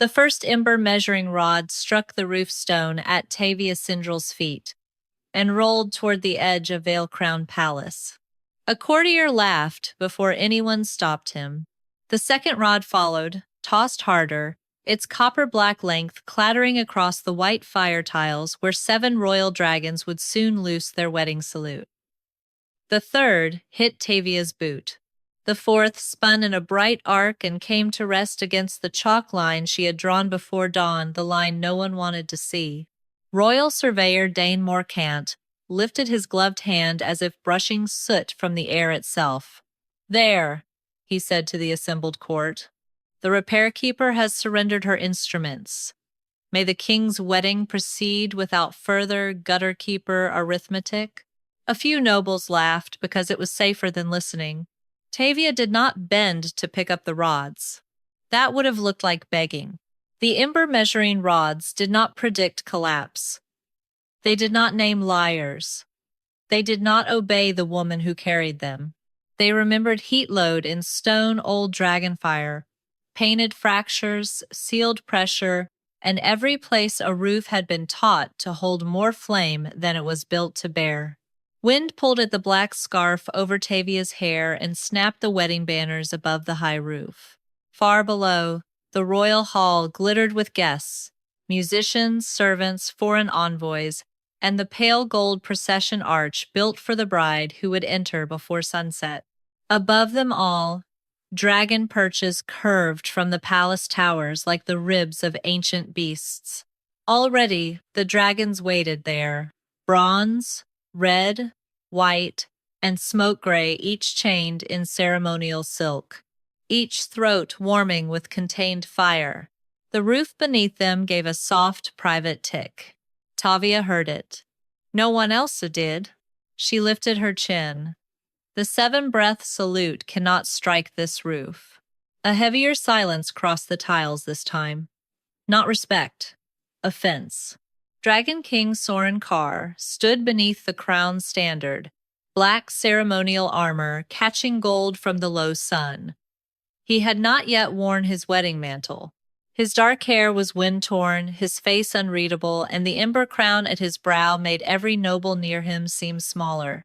The first ember measuring rod struck the roof stone at Tavia Cindrel's feet and rolled toward the edge of Vaelcrown Palace. A courtier laughed before anyone stopped him. The second rod followed, tossed harder, its copper-black length clattering across the white fire tiles where 7 royal dragons would soon loose their wedding salute. The third hit Tavia's boot. The fourth spun in a bright arc and came to rest against the chalk line she had drawn before dawn, the line no one wanted to see. Royal Surveyor Dane Morcant lifted his gloved hand as if brushing soot from the air itself. "There," he said to the assembled court. "The repair keeper has surrendered her instruments. May the king's wedding proceed without further gutter keeper arithmetic." A few nobles laughed because it was safer than listening. Tavia did not bend to pick up the rods. That would have looked like begging. The ember measuring rods did not predict collapse. They did not name liars. They did not obey the woman who carried them. They remembered heat load in stone old dragonfire, painted fractures, sealed pressure, and every place a roof had been taught to hold more flame than it was built to bear. Wind pulled at the black scarf over Tavia's hair and snapped the wedding banners above the high roof. Far below, the royal hall glittered with guests, musicians, servants, foreign envoys, and the pale gold procession arch built for the bride who would enter before sunset. Above them all, dragon perches curved from the palace towers like the ribs of ancient beasts. Already, the dragons waited there, bronze, red, white, and smoke gray, each chained in ceremonial silk, each throat warming with contained fire. The roof beneath them gave a soft, private tick. Tavia heard it. No one else did. She lifted her chin. The 7-breath salute cannot strike this roof. A heavier silence crossed the tiles this time. Not respect. Offense. Dragon King Soren Karr stood beneath the crown's standard, black ceremonial armor catching gold from the low sun. He had not yet worn his wedding mantle. His dark hair was wind-torn, his face unreadable, and the ember crown at his brow made every noble near him seem smaller.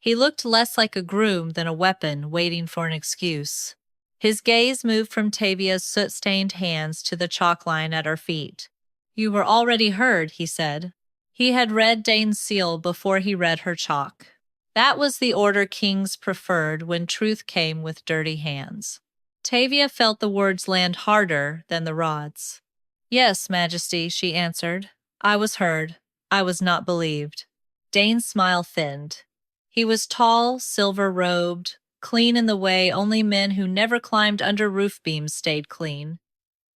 He looked less like a groom than a weapon waiting for an excuse. His gaze moved from Tavia's soot-stained hands to the chalk line at her feet. "You were already heard," he said. He had read Dane's seal before he read her chalk. That was the order kings preferred when truth came with dirty hands. Tavia felt the words land harder than the rods. "Yes, Majesty," she answered. "I was heard. I was not believed." Dane's smile thinned. He was tall, silver-robed, clean in the way only men who never climbed under roof beams stayed clean.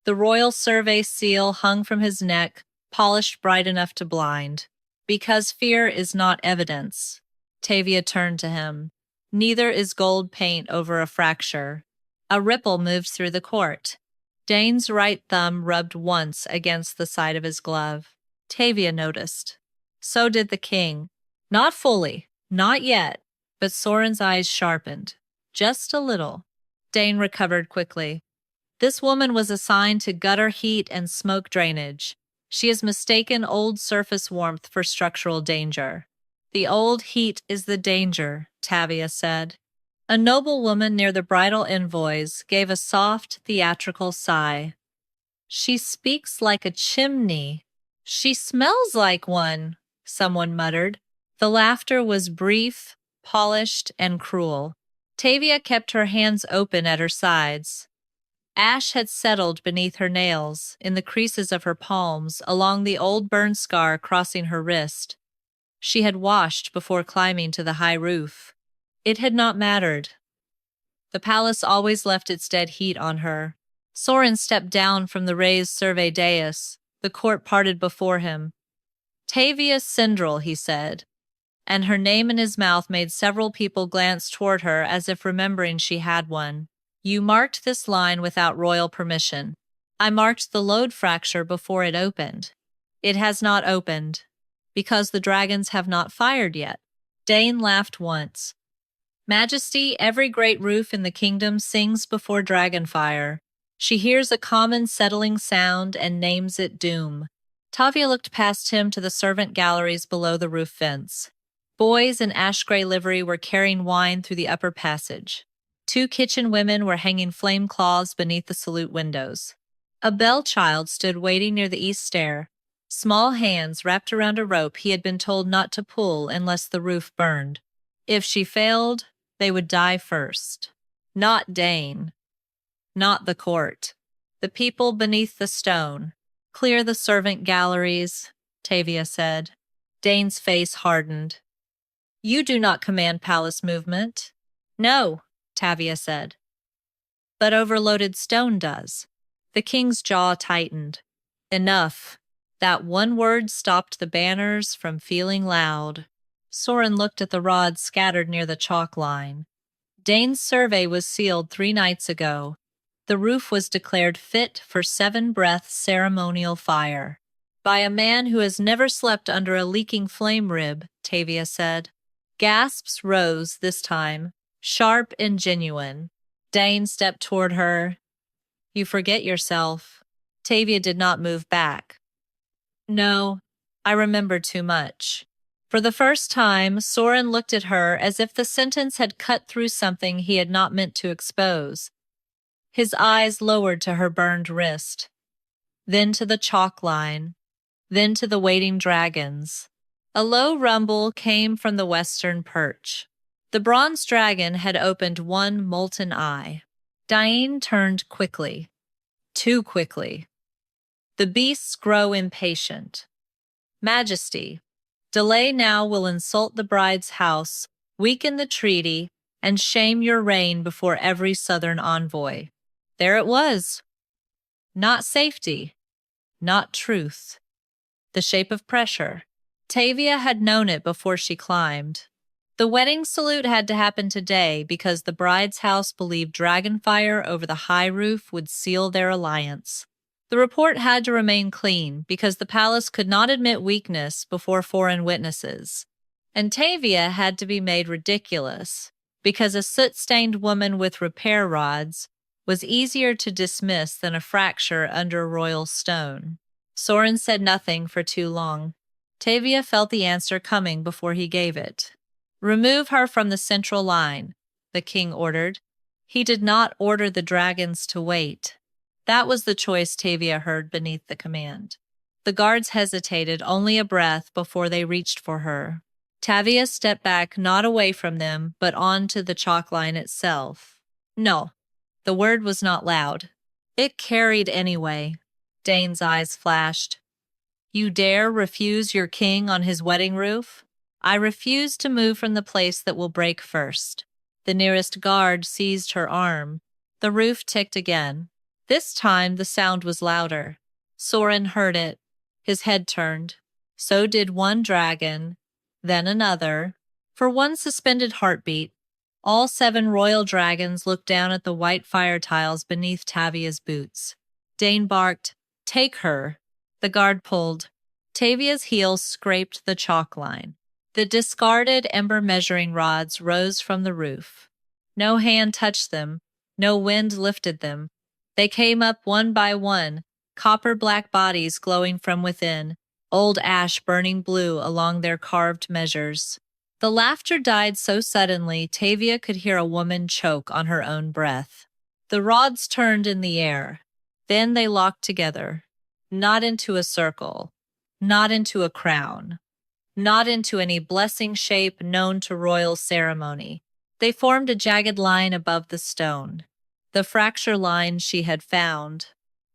The royal survey seal hung from his neck, polished bright enough to blind. "Because fear is not evidence." Tavia turned to him. "Neither is gold paint over a fracture." A ripple moved through the court. Dane's right thumb rubbed once against the side of his glove. Tavia noticed. So did the king. Not fully, not yet, but Soren's eyes sharpened. Just a little. Dane recovered quickly. "This woman was assigned to gutter heat and smoke drainage. She has mistaken old surface warmth for structural danger." "The old heat is the danger," Tavia said. A noblewoman near the bridal envoys gave a soft, theatrical sigh. "She speaks like a chimney." "She smells like one," someone muttered. The laughter was brief, polished, and cruel. Tavia kept her hands open at her sides. Ash had settled beneath her nails, in the creases of her palms, along the old burn scar crossing her wrist. She had washed before climbing to the high roof. It had not mattered. The palace always left its dead heat on her. Soren stepped down from the raised survey dais. The court parted before him. "Tavia Cindrel," he said, and her name in his mouth made several people glance toward her as if remembering she had one. "You marked this line without royal permission. I marked the load fracture before it opened. It has not opened, because the dragons have not fired yet." Dane laughed once. "Majesty, every great roof in the kingdom sings before dragonfire. She hears a common settling sound and names it doom. Tavia looked past him to the servant galleries below the roof vents. Boys in ash-gray livery were carrying wine through the upper passage. 2 kitchen women were hanging flame cloths beneath the salute windows. A bell child stood waiting near the east stair, small hands wrapped around a rope he had been told not to pull unless the roof burned. If she failed, they would die first. Not Dane. Not the court. The people beneath the stone. Clear the servant galleries, Tavia said. Dane's face hardened. You do not command palace movement. No, Tavia said. But overloaded stone does. The king's jaw tightened. Enough. That one word stopped the banners from feeling loud. Soren looked at the rods scattered near the chalk line. Dane's survey was sealed 3 nights ago. The roof was declared fit for 7-breath ceremonial fire. By a man who has never slept under a leaking flame rib, Tavia said. Gasps rose this time, sharp and genuine. Dane stepped toward her. You forget yourself. Tavia did not move back. No, I remember too much. For the first time, Soren looked at her as if the sentence had cut through something he had not meant to expose. His eyes lowered to her burned wrist, then to the chalk line, then to the waiting dragons. A low rumble came from the western perch. The bronze dragon had opened one molten eye. Dain turned quickly. Too quickly. The beasts grow impatient. Majesty, delay now will insult the bride's house, weaken the treaty, and shame your reign before every southern envoy. There it was. Not safety. Not truth. The shape of pressure. Tavia had known it before she climbed. The wedding salute had to happen today because the bride's house believed dragonfire over the high roof would seal their alliance. The report had to remain clean because the palace could not admit weakness before foreign witnesses. And Tavia had to be made ridiculous because a soot-stained woman with repair rods was easier to dismiss than a fracture under royal stone. Soren said nothing for too long. Tavia felt the answer coming before he gave it. Remove her from the central line, the king ordered. He did not order the dragons to wait. That was the choice Tavia heard beneath the command. The guards hesitated only a breath before they reached for her. Tavia stepped back not away from them, but onto the chalk line itself. No. The word was not loud. It carried anyway. Dane's eyes flashed. You dare refuse your king on his wedding roof? I refuse to move from the place that will break first. The nearest guard seized her arm. The roof ticked again. This time the sound was louder. Soren heard it. His head turned. So did one dragon, then another. For one suspended heartbeat, all 7 royal dragons looked down at the white fire tiles beneath Tavia's boots. Dane barked, "Take her." The guard pulled. Tavia's heels scraped the chalk line. The discarded Ember Measuring Rods rose from the roof. No hand touched them. No wind lifted them. They came up one by one, copper-black bodies glowing from within, old ash burning blue along their carved measures. The laughter died so suddenly Tavia could hear a woman choke on her own breath. The rods turned in the air. Then they locked together. Not into a circle. Not into a crown. Not into any blessing shape known to royal ceremony. They formed a jagged line above the stone. The fracture line she had found.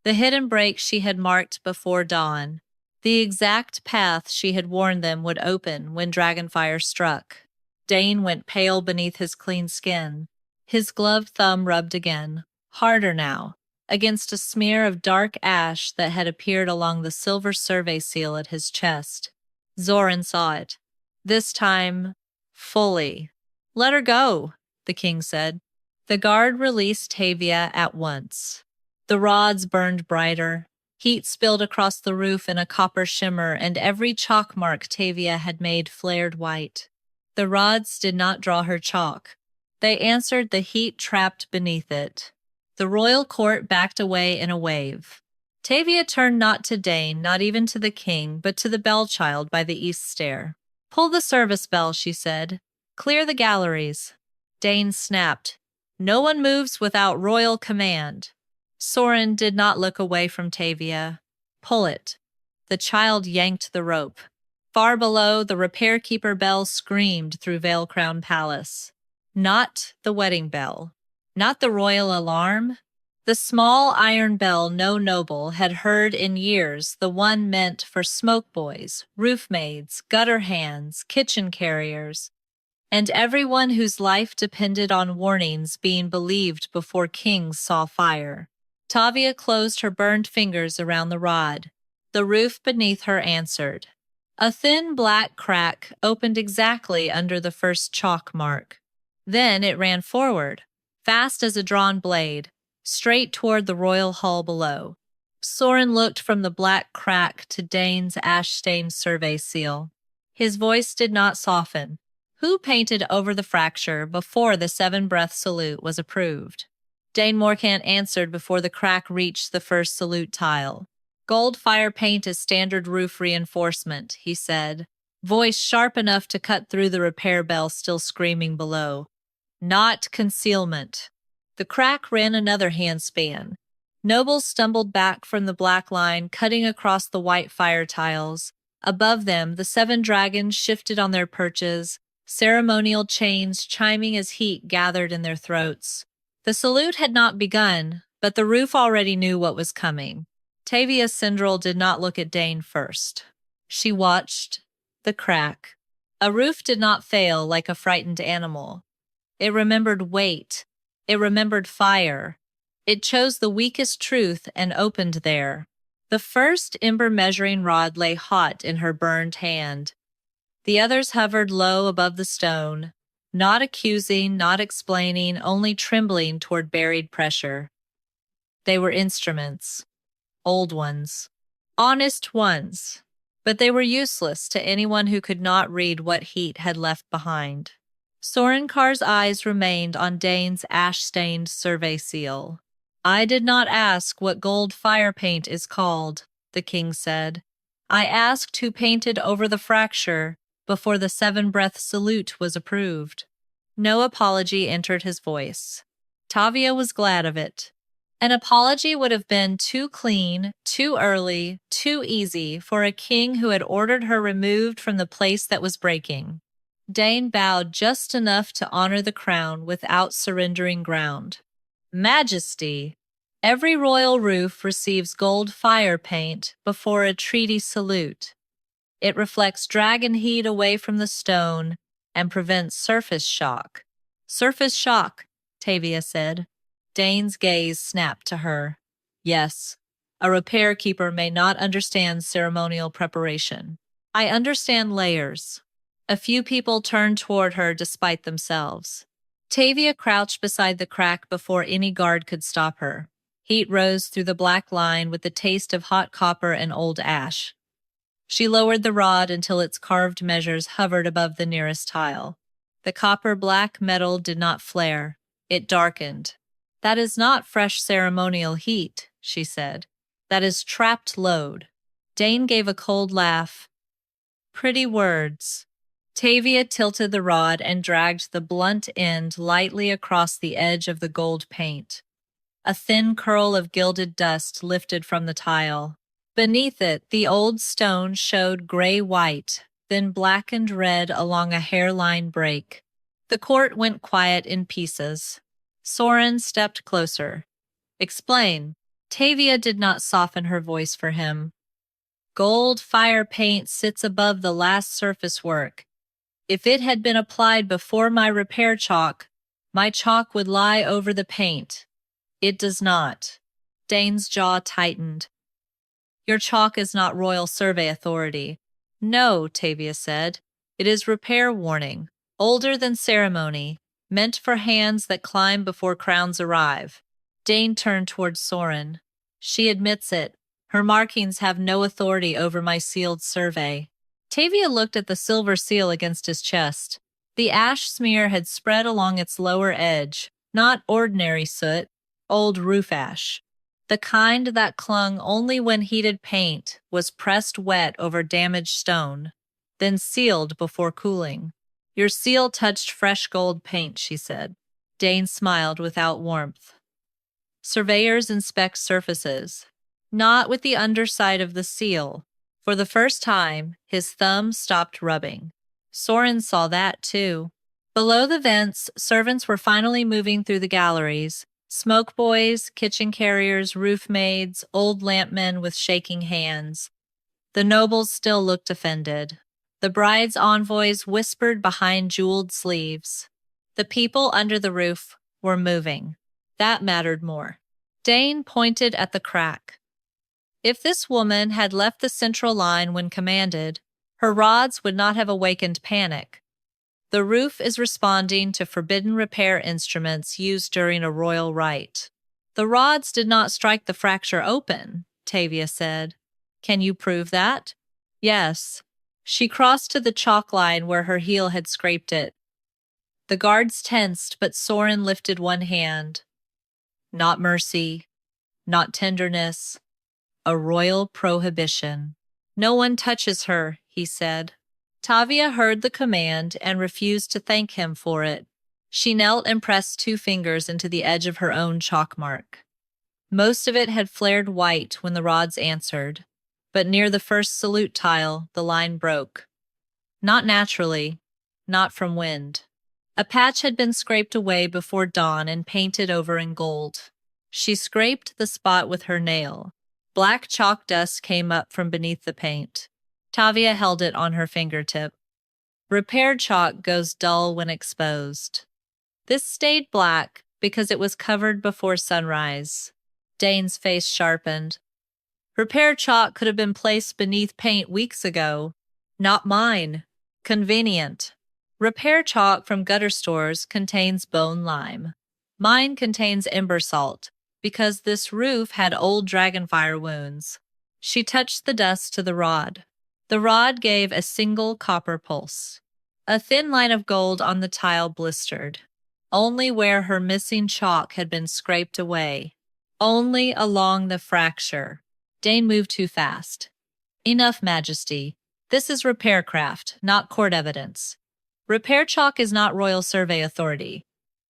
The hidden break she had marked before dawn. The exact path she had warned them would open when dragonfire struck. Dane went pale beneath his clean skin. His gloved thumb rubbed again, harder now, against a smear of dark ash that had appeared along the silver survey seal at his chest. Soren saw it. This time, fully. "Let her go," the king said. The guard released Tavia at once. The rods burned brighter. Heat spilled across the roof in a copper shimmer, and every chalk mark Tavia had made flared white. The rods did not draw her chalk. They answered the heat trapped beneath it. The royal court backed away in a wave. Tavia turned not to Dane, not even to the king, but to the bell-child by the east stair. "Pull the service bell," she said. "Clear the galleries." Dane snapped. "No one moves without royal command." Soren did not look away from Tavia. "Pull it." The child yanked the rope. Far below, the repair keeper bell screamed through Vaelcrown Palace. Not the wedding bell. Not the royal alarm. The small iron bell no noble had heard in years, the one meant for smoke boys, roof maids, gutter hands, kitchen carriers, and everyone whose life depended on warnings being believed before kings saw fire. Tavia closed her burned fingers around the rod. The roof beneath her answered. A thin black crack opened exactly under the first chalk mark. Then it ran forward, fast as a drawn blade, straight toward the royal hull below. Soren looked from the black crack to Dane's ash-stained survey seal. His voice did not soften. Who painted over the fracture before the seven-breath salute was approved? Dane Morcant answered before the crack reached the first salute tile. "Gold fire paint is standard roof reinforcement," he said, voice sharp enough to cut through the repair bell still screaming below. "Not concealment." The crack ran another handspan. Nobles stumbled back from the black line, cutting across the white fire tiles. Above them, the seven dragons shifted on their perches, ceremonial chains chiming as heat gathered in their throats. The salute had not begun, but the roof already knew what was coming. Tavia Cindrel did not look at Dane first. She watched the crack. A roof did not fail like a frightened animal. It remembered weight. It remembered fire. It chose the weakest truth and opened there. The first ember measuring rod lay hot in her burned hand. The others hovered low above the stone, not accusing, not explaining, only trembling toward buried pressure. They were instruments. Old ones. Honest ones. But they were useless to anyone who could not read what heat had left behind. Soren Karr's eyes remained on Dane's ash-stained survey seal. "I did not ask what gold fire paint is called," the king said. "I asked who painted over the fracture before the seven-breath salute was approved." No apology entered his voice. Tavia was glad of it. An apology would have been too clean, too early, too easy for a king who had ordered her removed from the place that was breaking. Dane bowed just enough to honor the crown without surrendering ground. "Majesty! Every royal roof receives gold fire paint before a treaty salute. It reflects dragon heat away from the stone and prevents surface shock." "Surface shock," Tavia said. Dane's gaze snapped to her. "Yes, a repair keeper may not understand ceremonial preparation. I understand layers." A few people turned toward her despite themselves. Tavia crouched beside the crack before any guard could stop her. Heat rose through the black line with the taste of hot copper and old ash. She lowered the rod until its carved measures hovered above the nearest tile. The copper-black metal did not flare. It darkened. "That is not fresh ceremonial heat," she said. "That is trapped load." Dane gave a cold laugh. "Pretty words." Tavia tilted the rod and dragged the blunt end lightly across the edge of the gold paint. A thin curl of gilded dust lifted from the tile. Beneath it, the old stone showed gray-white, then blackened red along a hairline break. The court went quiet in pieces. Soren stepped closer. "Explain." Tavia did not soften her voice for him. "Gold fire paint sits above the last surface work. If it had been applied before my repair chalk, my chalk would lie over the paint. It does not." Dane's jaw tightened. "Your chalk is not royal survey authority." "No," Tavia said. "It is repair warning, older than ceremony, meant for hands that climb before crowns arrive." Dane turned toward Soren. "She admits it. Her markings have no authority over my sealed survey." Tavia looked at the silver seal against his chest. The ash smear had spread along its lower edge, not ordinary soot, old roof ash. The kind that clung only when heated paint was pressed wet over damaged stone, then sealed before cooling. Your seal touched fresh gold paint, she said. Dane smiled without warmth. Surveyors inspect surfaces, not with the underside of the seal. For the first time, his thumb stopped rubbing. Soren saw that too. Below the vents, servants were finally moving through the galleries. Smoke boys, kitchen carriers, roof maids, old lampmen with shaking hands. The nobles still looked offended. The bride's envoys whispered behind jeweled sleeves. The people under the roof were moving. That mattered more. Dane pointed at the crack. If this woman had left the central line when commanded, her rods would not have awakened panic. The roof is responding to forbidden repair instruments used during a royal rite. The rods did not strike the fracture open, Tavia said. Can you prove that? Yes. She crossed to the chalk line where her heel had scraped it. The guards tensed, but Soren lifted one hand. Not mercy, not tenderness, a royal prohibition. No one touches her, he said. Tavia heard the command and refused to thank him for it. She knelt and pressed 2 fingers into the edge of her own chalk mark. Most of it had flared white when the rods answered, but near the first salute tile, the line broke. Not naturally, not from wind. A patch had been scraped away before dawn and painted over in gold. She scraped the spot with her nail. Black chalk dust came up from beneath the paint. Tavia held it on her fingertip. Repaired chalk goes dull when exposed. This stayed black because it was covered before sunrise. Dane's face sharpened. Repaired chalk could have been placed beneath paint weeks ago. Not mine. Convenient. Repair chalk from gutter stores contains bone lime. Mine contains ember salt, because this roof had old dragonfire wounds. She touched the dust to the rod. The rod gave a single copper pulse. A thin line of gold on the tile blistered. Only where her missing chalk had been scraped away. Only along the fracture. Dane moved too fast. Enough, Majesty. This is repair craft, not court evidence. Repair chalk is not royal survey authority.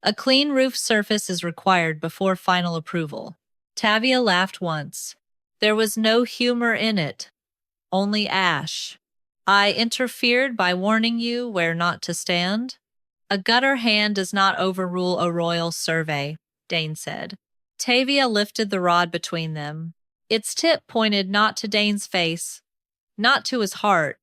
A clean roof surface is required before final approval. Tavia laughed once. There was no humor in it. Only ash. I interfered by warning you where not to stand. A gutter hand does not overrule a royal survey, Dane said. Tavia lifted the rod between them. Its tip pointed not to Dane's face, not to his heart,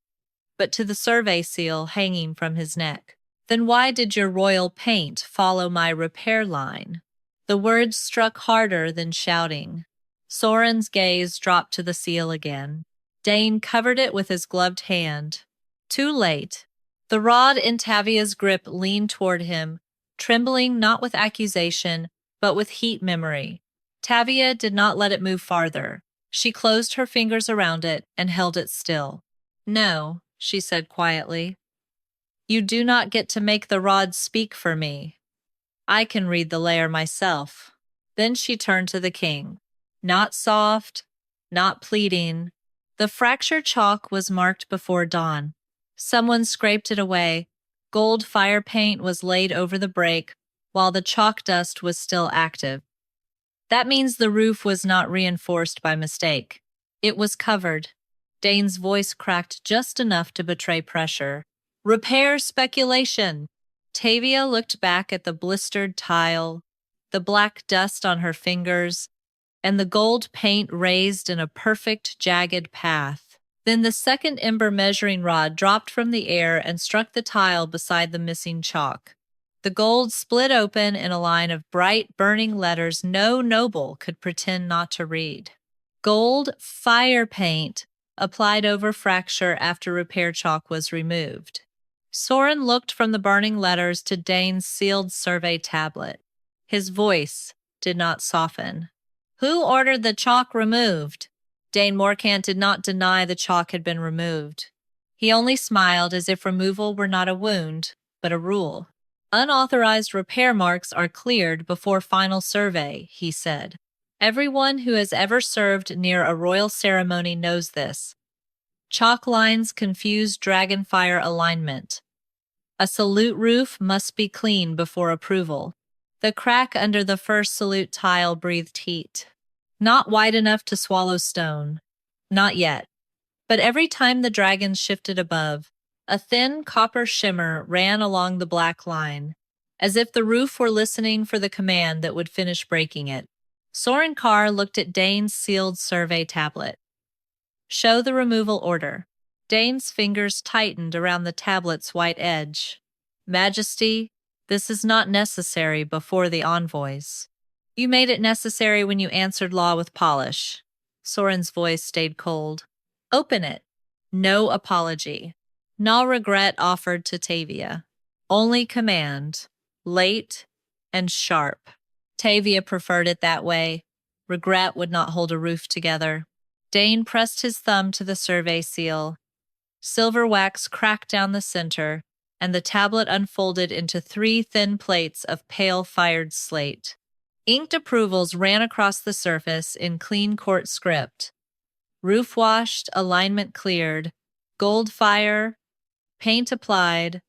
but to the survey seal hanging from his neck. Then why did your royal paint follow my repair line? The words struck harder than shouting. Soren's gaze dropped to the seal again. Dane covered it with his gloved hand. Too late. The rod in Tavia's grip leaned toward him, trembling not with accusation, but with heat memory. Tavia did not let it move farther. She closed her fingers around it and held it still. No, she said quietly. You do not get to make the rod speak for me. I can read the layer myself. Then she turned to the king. Not soft, not pleading. The fractured chalk was marked before dawn. Someone scraped it away. Gold fire paint was laid over the break, while the chalk dust was still active. That means the roof was not reinforced by mistake. It was covered. Dane's voice cracked just enough to betray pressure. Repair speculation. Tavia looked back at the blistered tile, the black dust on her fingers, and the gold paint raised in a perfect, jagged path. Then the second ember measuring rod dropped from the air and struck the tile beside the missing chalk. The gold split open in a line of bright, burning letters no noble could pretend not to read. Gold fire paint applied over fracture after repair chalk was removed. Soren looked from the burning letters to Dane's sealed survey tablet. His voice did not soften. Who ordered the chalk removed? Dane Morcant did not deny the chalk had been removed. He only smiled as if removal were not a wound, but a rule. Unauthorized repair marks are cleared before final survey, he said. Everyone who has ever served near a royal ceremony knows this. Chalk lines confuse dragonfire alignment. A salute roof must be clean before approval. The crack under the first salute tile breathed heat. Not wide enough to swallow stone. Not yet. But every time the dragons shifted above, a thin copper shimmer ran along the black line, as if the roof were listening for the command that would finish breaking it. Soren Karr looked at Dane's sealed survey tablet. Show the removal order. Dane's fingers tightened around the tablet's white edge. Majesty, this is not necessary before the envoys. You made it necessary when you answered law with polish. Soren's voice stayed cold. Open it. No apology. No regret offered to Tavia. Only command. Late and sharp. Tavia preferred it that way. Regret would not hold a roof together. Dane pressed his thumb to the survey seal. Silver wax cracked down the center, and the tablet unfolded into 3 thin plates of pale-fired slate. Inked approvals ran across the surface in clean court script. Roof washed, alignment cleared, gold fire, paint applied,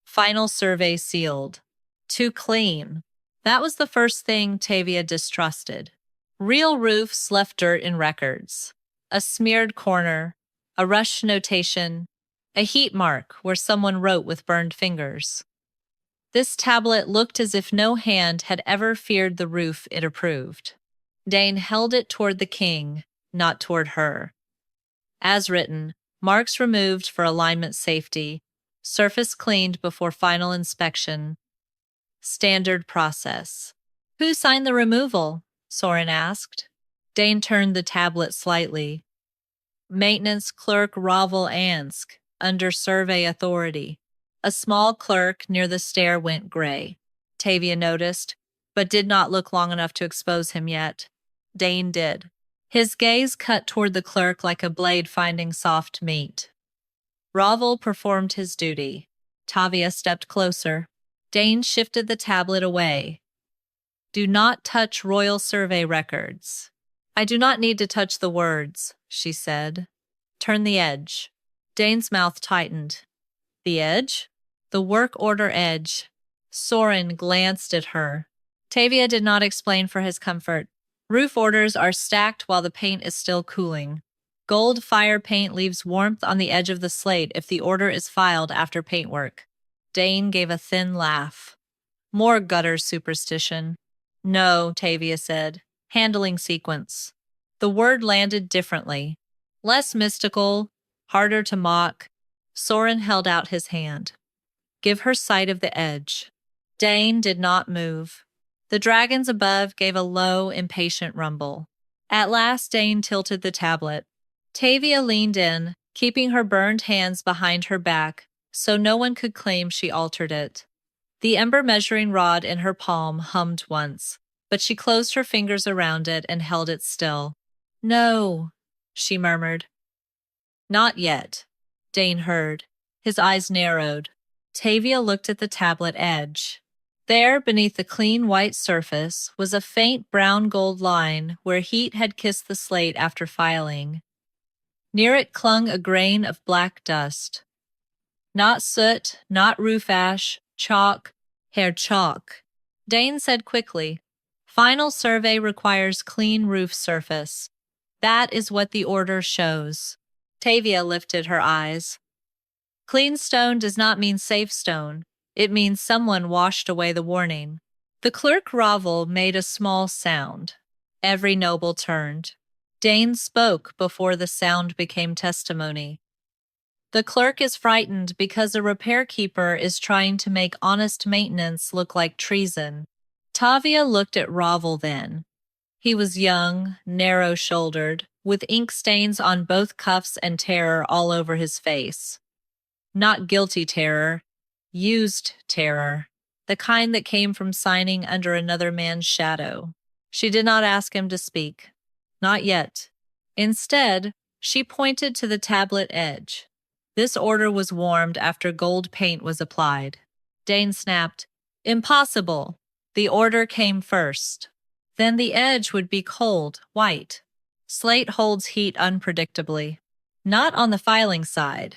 final survey sealed. Too clean. That was the first thing Tavia distrusted. Real roofs left dirt in records. A smeared corner, a rush notation, a heat mark where someone wrote with burned fingers. This tablet looked as if no hand had ever feared the roof it approved. Dane held it toward the king, not toward her. As written, marks removed for alignment safety, surface cleaned before final inspection. Standard process. Who signed the removal? Soren asked. Dane turned the tablet slightly. Maintenance clerk Ravel Ansk, under survey authority. A small clerk near the stair went gray. Tavia noticed, but did not look long enough to expose him yet. Dane did. His gaze cut toward the clerk like a blade finding soft meat. Ravel performed his duty. Tavia stepped closer. Dane shifted the tablet away. Do not touch royal survey records. I do not need to touch the words, she said. Turn the edge. Dane's mouth tightened. The edge? The work order edge. Soren glanced at her. Tavia did not explain for his comfort. Roof orders are stacked while the paint is still cooling. Gold fire paint leaves warmth on the edge of the slate if the order is filed after paintwork. Dane gave a thin laugh. More gutter superstition. No, Tavia said. Handling sequence. The word landed differently. Less mystical, harder to mock. Soren held out his hand. Give her sight of the edge. Dane did not move. The dragons above gave a low, impatient rumble. At last Dane tilted the tablet. Tavia leaned in, keeping her burned hands behind her back, so no one could claim she altered it. The ember measuring rod in her palm hummed once, but she closed her fingers around it and held it still. No, she murmured. Not yet, Dane heard. His eyes narrowed. Tavia looked at the tablet edge. There, beneath the clean white surface, was a faint brown-gold line where heat had kissed the slate after filing. Near it clung a grain of black dust. Not soot, not roof ash, chalk, Herr Chalk. Dane said quickly, Final survey requires clean roof surface. That is what the order shows. Tavia lifted her eyes. Clean stone does not mean safe stone. It means someone washed away the warning. The clerk Ravel made a small sound. Every noble turned. Dane spoke before the sound became testimony. The clerk is frightened because a repair keeper is trying to make honest maintenance look like treason. Tavia looked at Ravel then. He was young, narrow-shouldered, with ink stains on both cuffs and terror all over his face. Not guilty terror, used terror, the kind that came from signing under another man's shadow. She did not ask him to speak. Not yet. Instead, she pointed to the tablet edge. This order was warmed after gold paint was applied. Dane snapped, Impossible. The order came first. Then the edge would be cold, white. Slate holds heat unpredictably. Not on the filing side.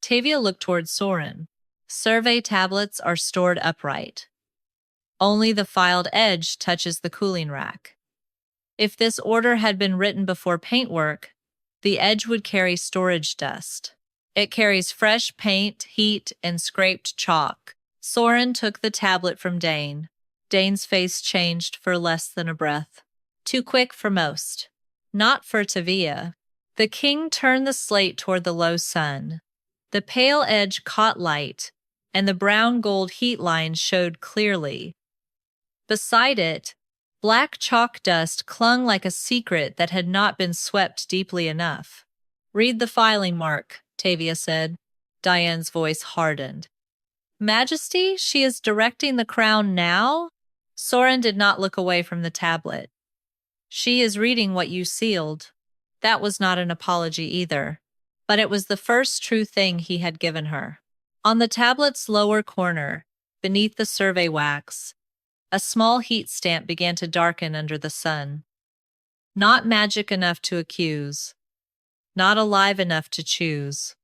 Tavia looked toward Soren. Survey tablets are stored upright. Only the filed edge touches the cooling rack. If this order had been written before paintwork, the edge would carry storage dust. It carries fresh paint, heat, and scraped chalk. Soren took the tablet from Dane. Dane's face changed for less than a breath. Too quick for most. Not for Tavia. The king turned the slate toward the low sun. The pale edge caught light, and the brown-gold heat lines showed clearly. Beside it, black chalk dust clung like a secret that had not been swept deeply enough. "Read the filing mark," Tavia said. Diane's voice hardened. "Majesty, she is directing the crown now?" Soren did not look away from the tablet. "She is reading what you sealed." That was not an apology either, but it was the first true thing he had given her. On the tablet's lower corner, beneath the survey wax, a small heat stamp began to darken under the sun. Not magic enough to accuse. Not alive enough to choose.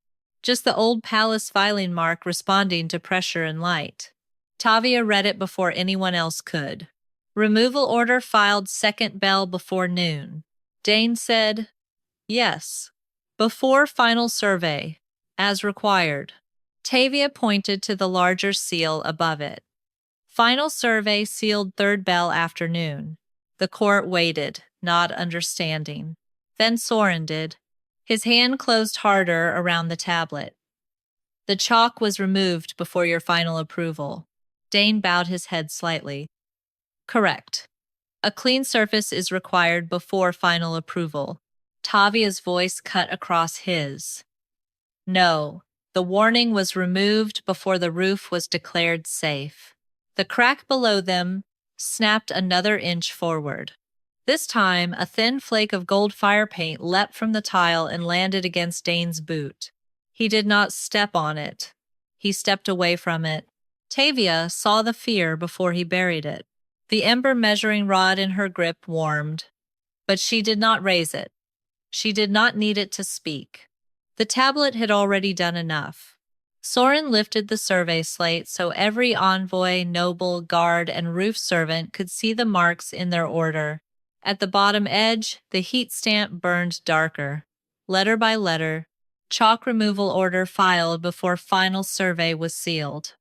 Just the old palace filing mark responding to pressure and light. Tavia read it before anyone else could. "Removal order filed second bell before noon." Dane said, "Yes. Before final survey, as required." Tavia pointed to the larger seal above it. "Final survey sealed third bell afternoon." The court waited, not understanding. Then Soren did. His hand closed harder around the tablet. "The chalk was removed before your final approval." Dane bowed his head slightly. "Correct. A clean surface is required before final approval." Tavia's voice cut across his. "No, the warning was removed before the roof was declared safe." The crack below them snapped another inch forward. This time, a thin flake of gold fire paint leapt from the tile and landed against Dane's boot. He did not step on it. He stepped away from it. Tavia saw the fear before he buried it. The ember measuring rod in her grip warmed, but she did not raise it. She did not need it to speak. The tablet had already done enough. Soren lifted the survey slate so every envoy, noble, guard, and roof servant could see the marks in their order. At the bottom edge, the heat stamp burned darker. Letter by letter, chalk removal order filed before final survey was sealed.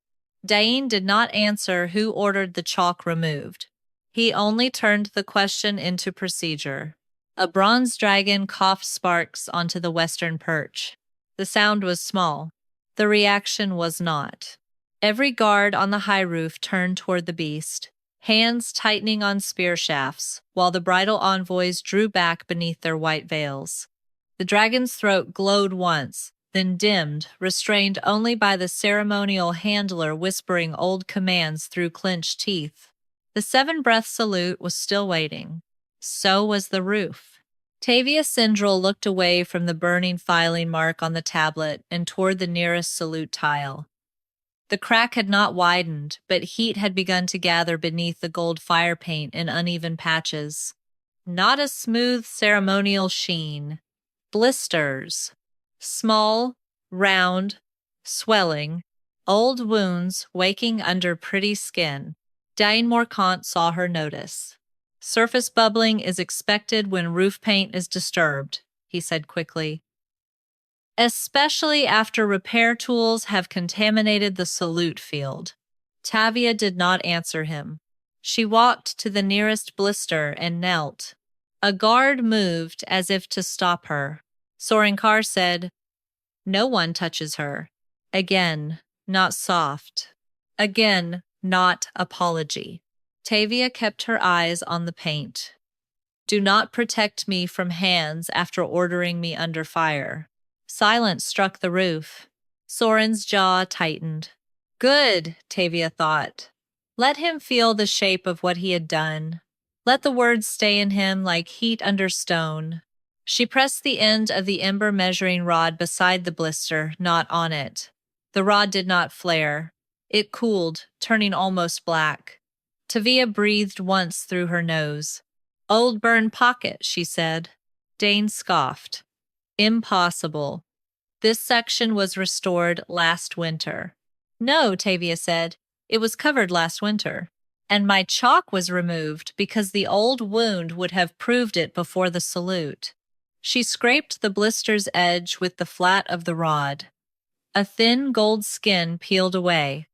Dane did not answer who ordered the chalk removed. He only turned the question into procedure. A bronze dragon coughed sparks onto the western perch. The sound was small. The reaction was not. Every guard on the high roof turned toward the beast, hands tightening on spear shafts, while the bridal envoys drew back beneath their white veils. The dragon's throat glowed once, then dimmed, restrained only by the ceremonial handler whispering old commands through clenched teeth. The seven-breath salute was still waiting. So was the roof. Tavia Cindrel looked away from the burning filing mark on the tablet and toward the nearest salute tile. The crack had not widened, but heat had begun to gather beneath the gold fire paint in uneven patches. Not a smooth ceremonial sheen. Blisters. Small, round, swelling, old wounds waking under pretty skin. Dane Morcant saw her notice. "Surface bubbling is expected when roof paint is disturbed," he said quickly. "Especially after repair tools have contaminated the salute field." Tavia did not answer him. She walked to the nearest blister and knelt. A guard moved as if to stop her. Soren Karr said, "No one touches her." Again, not soft. Again, not apology. Tavia kept her eyes on the paint. "Do not protect me from hands after ordering me under fire." Silence struck the roof. Soren's jaw tightened. Good, Tavia thought. Let him feel the shape of what he had done. Let the words stay in him like heat under stone. She pressed the end of the ember measuring rod beside the blister, not on it. The rod did not flare. It cooled, turning almost black. Tavia breathed once through her nose. "Old burned pocket," she said. Dane scoffed. "Impossible. This section was restored last winter." "No," Tavia said. "It was covered last winter. And my chalk was removed because the old wound would have proved it before the salute." She scraped the blister's edge with the flat of the rod. A thin gold skin peeled away.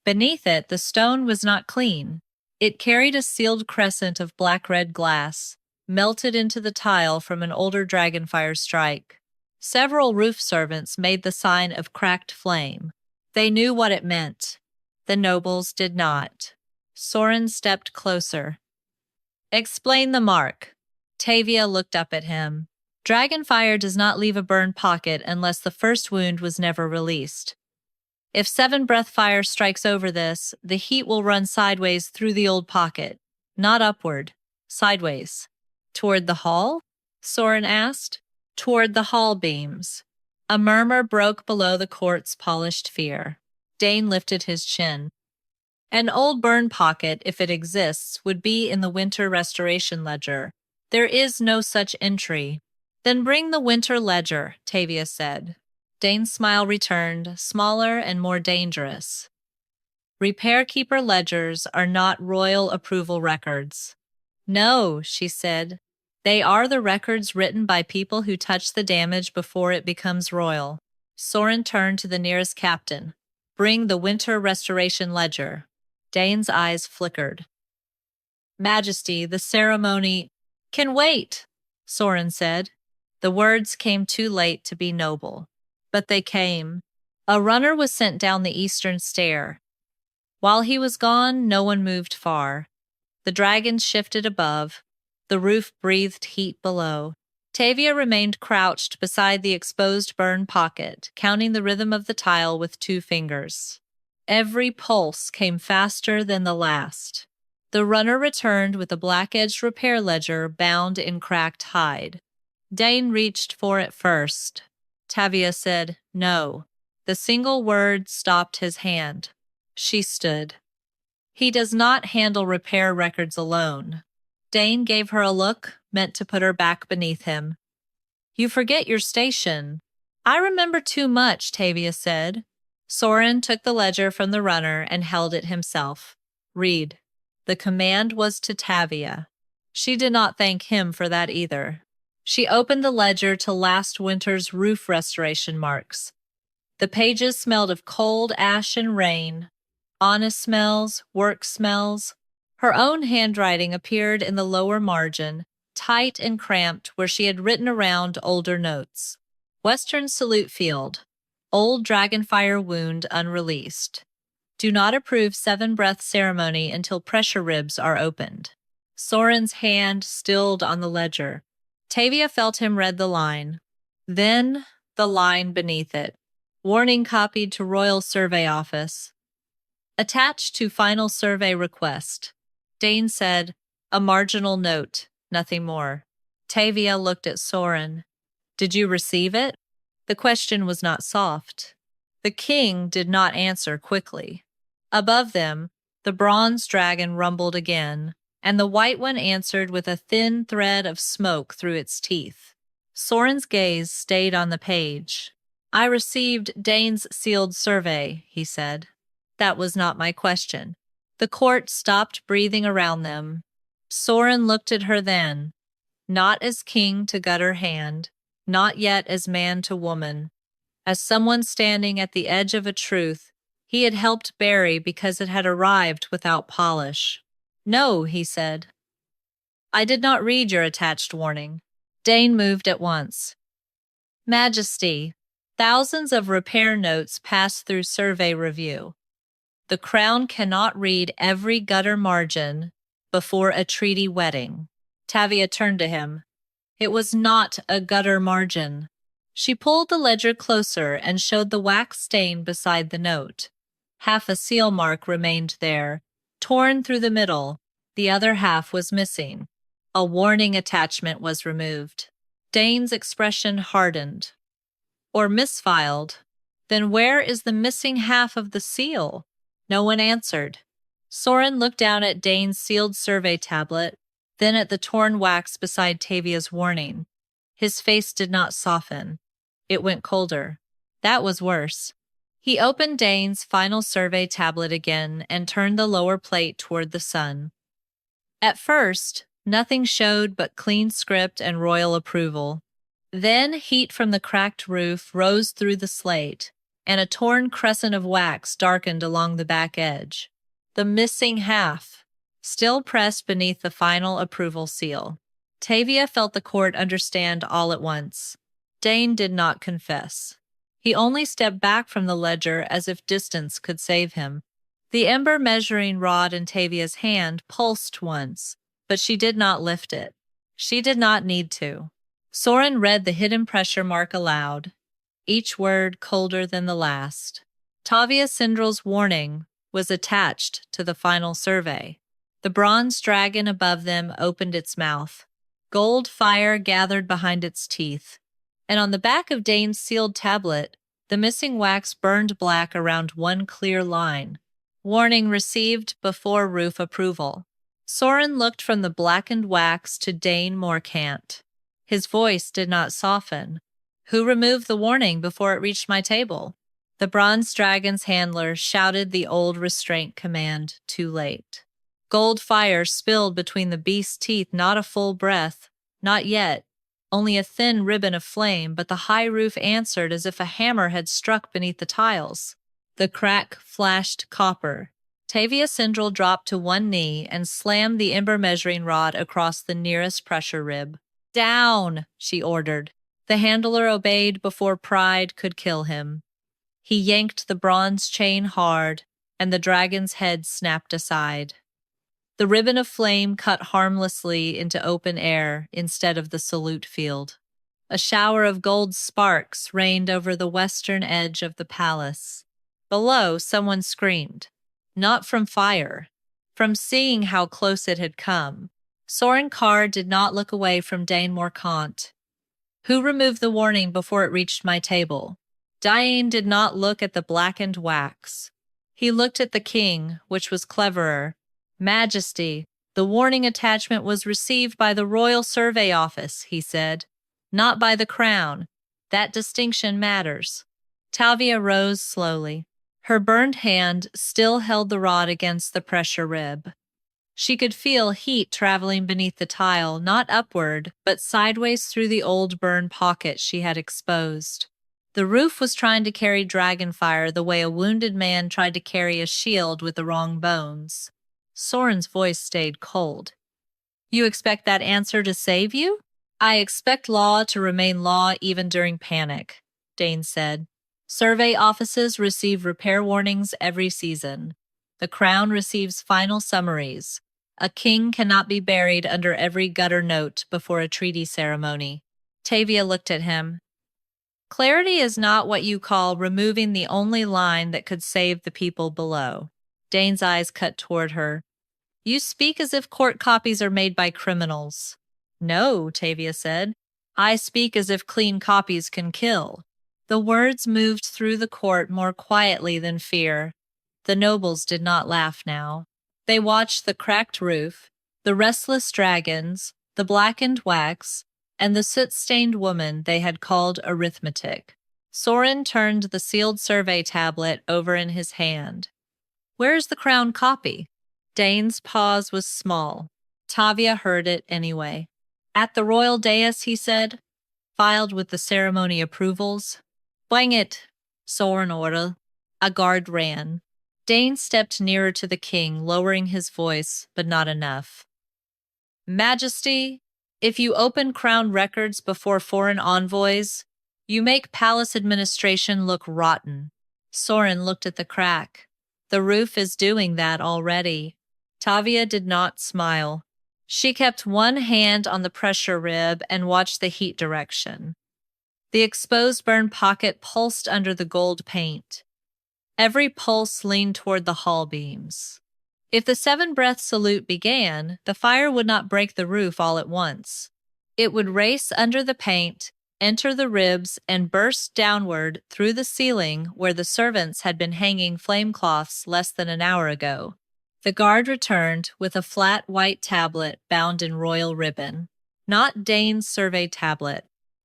Beneath it, the stone was not clean. It carried a sealed crescent of black-red glass, melted into the tile from an older dragonfire strike. Several roof servants made the sign of cracked flame. They knew what it meant. The nobles did not. Soren stepped closer. "Explain the mark." Tavia looked up at him. "Dragonfire does not leave a burned pocket unless the first wound was never released. If 7-breath fire strikes over this, the heat will run sideways through the old pocket, not upward, sideways." "Toward the hall?" Soren asked. "Toward the hall beams." A murmur broke below the court's polished fear. Dane lifted his chin. "An old burned pocket, if it exists, would be in the winter restoration ledger. There is no such entry." "Then bring the winter ledger," Tavia said. Dane's smile returned, smaller and more dangerous. "Repair keeper ledgers are not royal approval records." "No," she said. "They are the records written by people who touch the damage before it becomes royal." Soren turned to the nearest captain. "Bring the winter restoration ledger." Dane's eyes flickered. "Majesty, the ceremony—" "Can wait," Soren said. The words came too late to be noble. But they came. A runner was sent down the eastern stair. While he was gone, no one moved far. The dragons shifted above. The roof breathed heat below. Tavia remained crouched beside the exposed burned pocket, counting the rhythm of the tile with 2 fingers. Every pulse came faster than the last. The runner returned with a black-edged repair ledger bound in cracked hide. Dane reached for it first. Tavia said, "No." The single word stopped his hand. She stood. "He does not handle repair records alone." Dane gave her a look, meant to put her back beneath him. "You forget your station." "I remember too much," Tavia said. Soren took the ledger from the runner and held it himself. "Read." The command was to Tavia. She did not thank him for that either. She opened the ledger to last winter's roof restoration marks. The pages smelled of cold ash and rain. Honest smells, work smells. Her own handwriting appeared in the lower margin, tight and cramped where she had written around older notes. Western Salute Field. Old dragonfire wound unreleased. Do not approve 7-breath ceremony until pressure ribs are opened. Soren's hand stilled on the ledger. Tavia felt him read the line. Then the line beneath it. Warning copied to Royal Survey Office. Attached to final survey request. Dane said, "A marginal note, nothing more." Tavia looked at Soren. "Did you receive it?" The question was not soft. The king did not answer quickly. Above them, the bronze dragon rumbled again, and the white one answered with a thin thread of smoke through its teeth. Soren's gaze stayed on the page. "I received Dane's sealed survey," he said. "That was not my question." The court stopped breathing around them. Soren looked at her then, not as king to gut her hand, not yet as man to woman, as someone standing at the edge of a truth he had helped bury because it had arrived without polish. "No," he said. "I did not read your attached warning." Dane moved at once. "Majesty, thousands of repair notes pass through survey review. The crown cannot read every gutter margin before a treaty wedding." Tavia turned to him. It was not a gutter margin. She pulled the ledger closer and showed the wax stain beside the note. Half a seal mark remained there, torn through the middle. The other half was missing. A warning attachment was removed. Dane's expression hardened. "Or misfiled. Then where is the missing half of the seal?" No one answered. Soren looked down at Dane's sealed survey tablet, then at the torn wax beside Tavia's warning. His face did not soften. It went colder. That was worse. He opened Dane's final survey tablet again and turned the lower plate toward the sun. At first, nothing showed but clean script and royal approval. Then heat from the cracked roof rose through the slate, and a torn crescent of wax darkened along the back edge. The missing half, still pressed beneath the final approval seal. Tavia felt the court understand all at once. Dane did not confess. He only stepped back from the ledger as if distance could save him. The ember measuring rod in Tavia's hand pulsed once, but she did not lift it. She did not need to. Soren read the hidden pressure mark aloud, each word colder than the last. Tavia Cindrel's warning was attached to the final survey. The bronze dragon above them opened its mouth. Gold fire gathered behind its teeth, and on the back of Dane's sealed tablet, the missing wax burned black around one clear line. Warning received before roof approval. Soren looked from the blackened wax to Dane Morcant. His voice did not soften. Who removed the warning before it reached my table? The bronze dragon's handler shouted the old restraint command too late. Gold fire spilled between the beast's teeth, not a full breath, not yet, only a thin ribbon of flame, but the high roof answered as if a hammer had struck beneath the tiles. The crack flashed copper. Tavia Cindrel dropped to one knee and slammed the ember measuring rod across the nearest pressure rib. Down, she ordered. The handler obeyed before pride could kill him. He yanked the bronze chain hard, and the dragon's head snapped aside. The ribbon of flame cut harmlessly into open air instead of the salute field. A shower of gold sparks rained over the western edge of the palace. Below, someone screamed. Not from fire, from seeing how close it had come. Soren Karr did not look away from Dane Morcant. Who removed the warning before it reached my table? Dane did not look at the blackened wax. He looked at the king, which was cleverer. Majesty, the warning attachment was received by the Royal Survey Office, he said, not by the crown. That distinction matters. Tavia rose slowly. Her burned hand still held the rod against the pressure rib. She could feel heat traveling beneath the tile, not upward, but sideways through the old burn pocket she had exposed. The roof was trying to carry dragonfire the way a wounded man tried to carry a shield with the wrong bones. Soren's voice stayed cold. You expect that answer to save you? I expect law to remain law even during panic, Dane said. Survey offices receive repair warnings every season. The crown receives final summaries. A king cannot be buried under every gutter note before a treaty ceremony. Tavia looked at him. Clarity is not what you call removing the only line that could save the people below. Dane's eyes cut toward her. You speak as if court copies are made by criminals. No, Tavia said. I speak as if clean copies can kill. The words moved through the court more quietly than fear. The nobles did not laugh now. They watched the cracked roof, the restless dragons, the blackened wax, and the soot-stained woman they had called arithmetic. Soren turned the sealed survey tablet over in his hand. Where is the crown copy? Dane's pause was small. Tavia heard it anyway. At the royal dais, he said, filed with the ceremony approvals. Bring it, Soren ordered. A guard ran. Dane stepped nearer to the king, lowering his voice, but not enough. Majesty, if you open crown records before foreign envoys, you make palace administration look rotten. Soren looked at the crack. The roof is doing that already. Tavia did not smile. She kept one hand on the pressure rib and watched the heat direction. The exposed burn pocket pulsed under the gold paint. Every pulse leaned toward the hall beams. If the 7-breath salute began, the fire would not break the roof all at once. It would race under the paint, enter the ribs, and burst downward through the ceiling where the servants had been hanging flame cloths less than an hour ago. The guard returned with a flat white tablet bound in royal ribbon. Not Dane's survey tablet.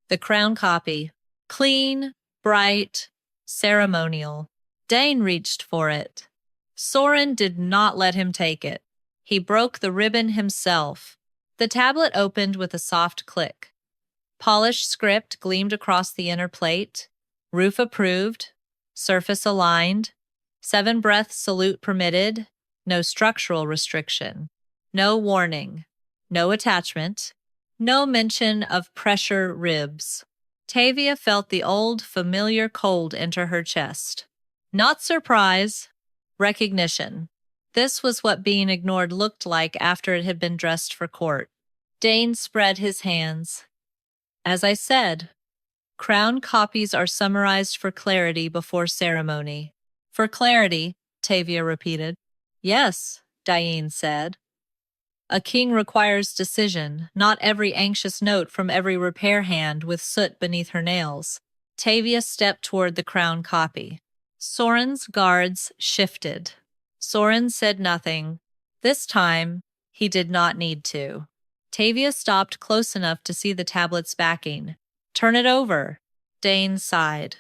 The crown copy. Clean, bright, ceremonial. Dane reached for it. Soren did not let him take it. He broke the ribbon himself. The tablet opened with a soft click. Polished script gleamed across the inner plate. Roof approved. Surface aligned. 7-breath salute permitted. No structural restriction. No warning. No attachment. No mention of pressure ribs. Tavia felt the old, familiar cold enter her chest. Not surprise. Recognition. This was what being ignored looked like after it had been dressed for court. Dane spread his hands. As I said, crown copies are summarized for clarity before ceremony. For clarity, Tavia repeated. Yes, Diane said. A king requires decision, not every anxious note from every repair hand with soot beneath her nails. Tavia stepped toward the crown copy. Soren's guards shifted. Soren said nothing. This time, he did not need to. Tavia stopped close enough to see the tablet's backing. Turn it over. Dane sighed.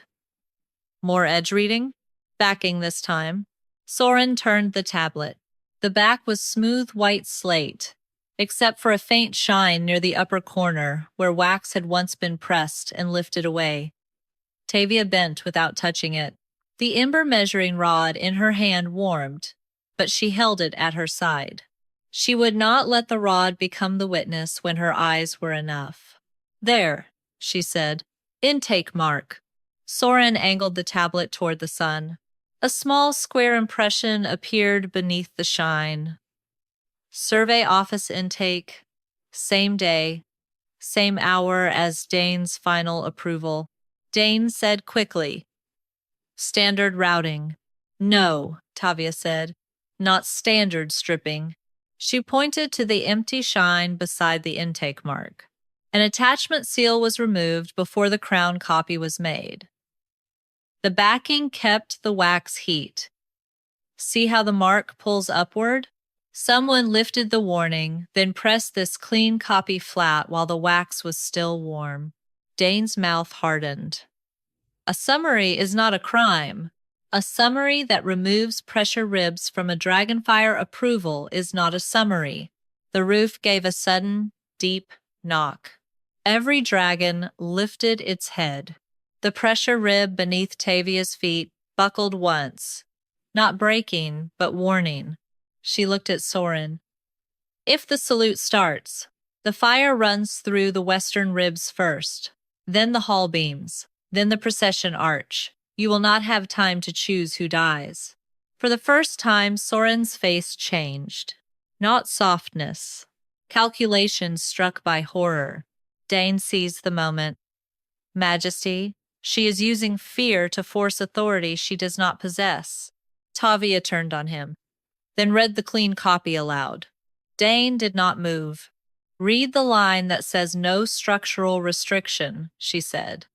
More edge reading? Backing this time. Soren turned the tablet. The back was smooth white slate, except for a faint shine near the upper corner where wax had once been pressed and lifted away. Tavia bent without touching it. The ember measuring rod in her hand warmed, but she held it at her side. She would not let the rod become the witness when her eyes were enough. There, she said. Intake mark. Soren angled the tablet toward the sun. A small square impression appeared beneath the shine. Survey office intake. Same day. Same hour as Dane's final approval. Dane said quickly. Standard routing. No, Tavia said. Not standard stripping. She pointed to the empty shine beside the intake mark. An attachment seal was removed before the crown copy was made. The backing kept the wax heat. See how the mark pulls upward? Someone lifted the warning, then pressed this clean copy flat while the wax was still warm. Dane's mouth hardened. A summary is not a crime. A summary that removes pressure ribs from a dragonfire approval is not a summary. The roof gave a sudden, deep knock. Every dragon lifted its head. The pressure rib beneath Tavia's feet buckled once, not breaking, but warning. She looked at Soren. If the salute starts, the fire runs through the western ribs first, then the hall beams, then the procession arch. You will not have time to choose who dies. For the first time, Soren's face changed. Not softness. Calculation struck by horror. Dane seized the moment. Majesty, she is using fear to force authority she does not possess. Tavia turned on him, then read the clean copy aloud. Dane did not move. Read the line that says no structural restriction, she said.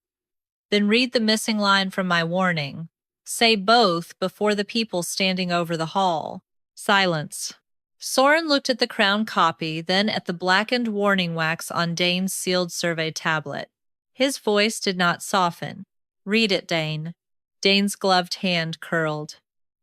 Then read the missing line from my warning. Say both before the people standing over the hall. Silence. Soren looked at the crown copy, then at the blackened warning wax on Dane's sealed survey tablet. His voice did not soften. Read it, Dane. Dane's gloved hand curled.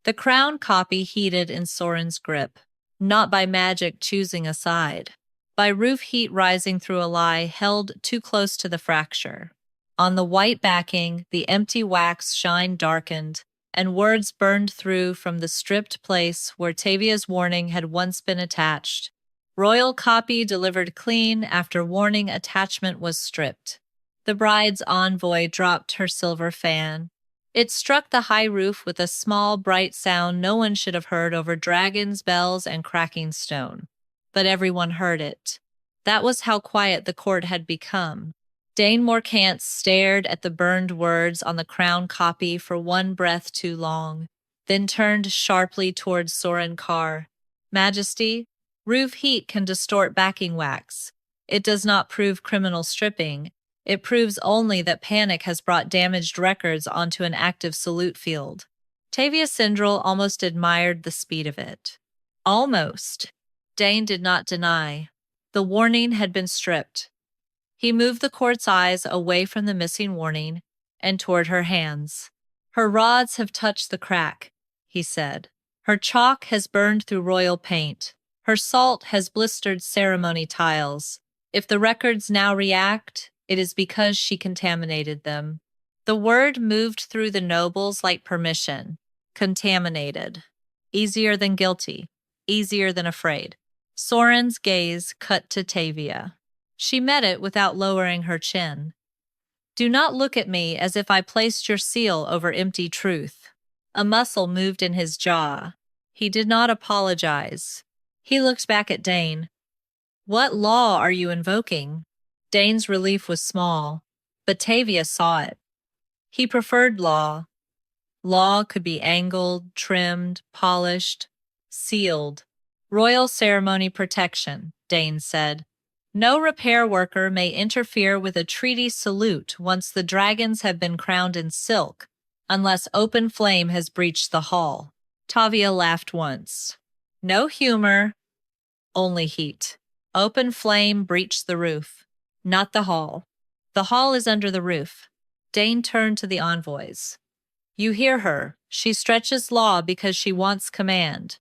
The crown copy heated in Soren's grip, not by magic choosing a side, by roof heat rising through a lie held too close to the fracture. On the white backing, the empty wax shine darkened, and words burned through from the stripped place where Tavia's warning had once been attached. Royal copy delivered clean after warning attachment was stripped. The bride's envoy dropped her silver fan. It struck the high roof with a small, bright sound no one should have heard over dragons, bells, and cracking stone. But everyone heard it. That was how quiet the court had become. Dane Morcant stared at the burned words on the crown copy for one breath too long, then turned sharply towards Soren Karr. Majesty, roof heat can distort backing wax. It does not prove criminal stripping. It proves only that panic has brought damaged records onto an active salute field. Tavia Cindrel almost admired the speed of it. Almost. Dane did not deny. The warning had been stripped. He moved the court's eyes away from the missing warning and toward her hands. Her rods have touched the crack, he said. Her chalk has burned through royal paint. Her salt has blistered ceremony tiles. If the records now react, it is because she contaminated them. The word moved through the nobles like permission. Contaminated. Easier than guilty. Easier than afraid. Soren's gaze cut to Tavia. She met it without lowering her chin. Do not look at me as if I placed your seal over empty truth. A muscle moved in his jaw. He did not apologize. He looked back at Dane. What law are you invoking? Dane's relief was small, but Tavia saw it. He preferred law. Law could be angled, trimmed, polished, sealed. Royal ceremony protection, Dane said. No repair worker may interfere with a treaty salute once the dragons have been crowned in silk, unless open flame has breached the hall. Tavia laughed once. No humor, only heat. Open flame breached the roof, not the hall. The hall is under the roof. Dane turned to the envoys. You hear her. She stretches law because she wants command.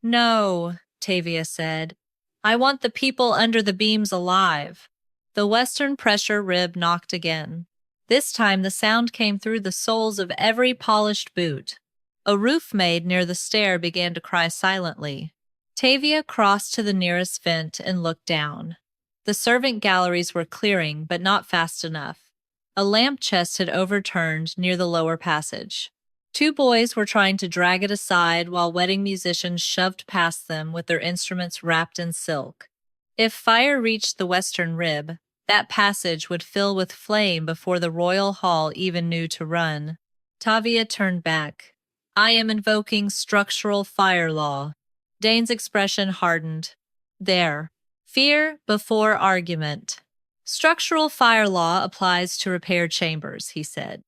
No, Tavia said. I want the people under the beams alive. The western pressure rib knocked again. This time the sound came through the soles of every polished boot. A roof maid near the stair began to cry silently. Tavia crossed to the nearest vent and looked down. The servant galleries were clearing, but not fast enough. A lamp chest had overturned near the lower passage. Two boys were trying to drag it aside while wedding musicians shoved past them with their instruments wrapped in silk. If fire reached the western rib, that passage would fill with flame before the royal hall even knew to run. Tavia turned back. I am invoking structural fire law. Dane's expression hardened. There. Fear before argument. Structural fire law applies to repair chambers, he said.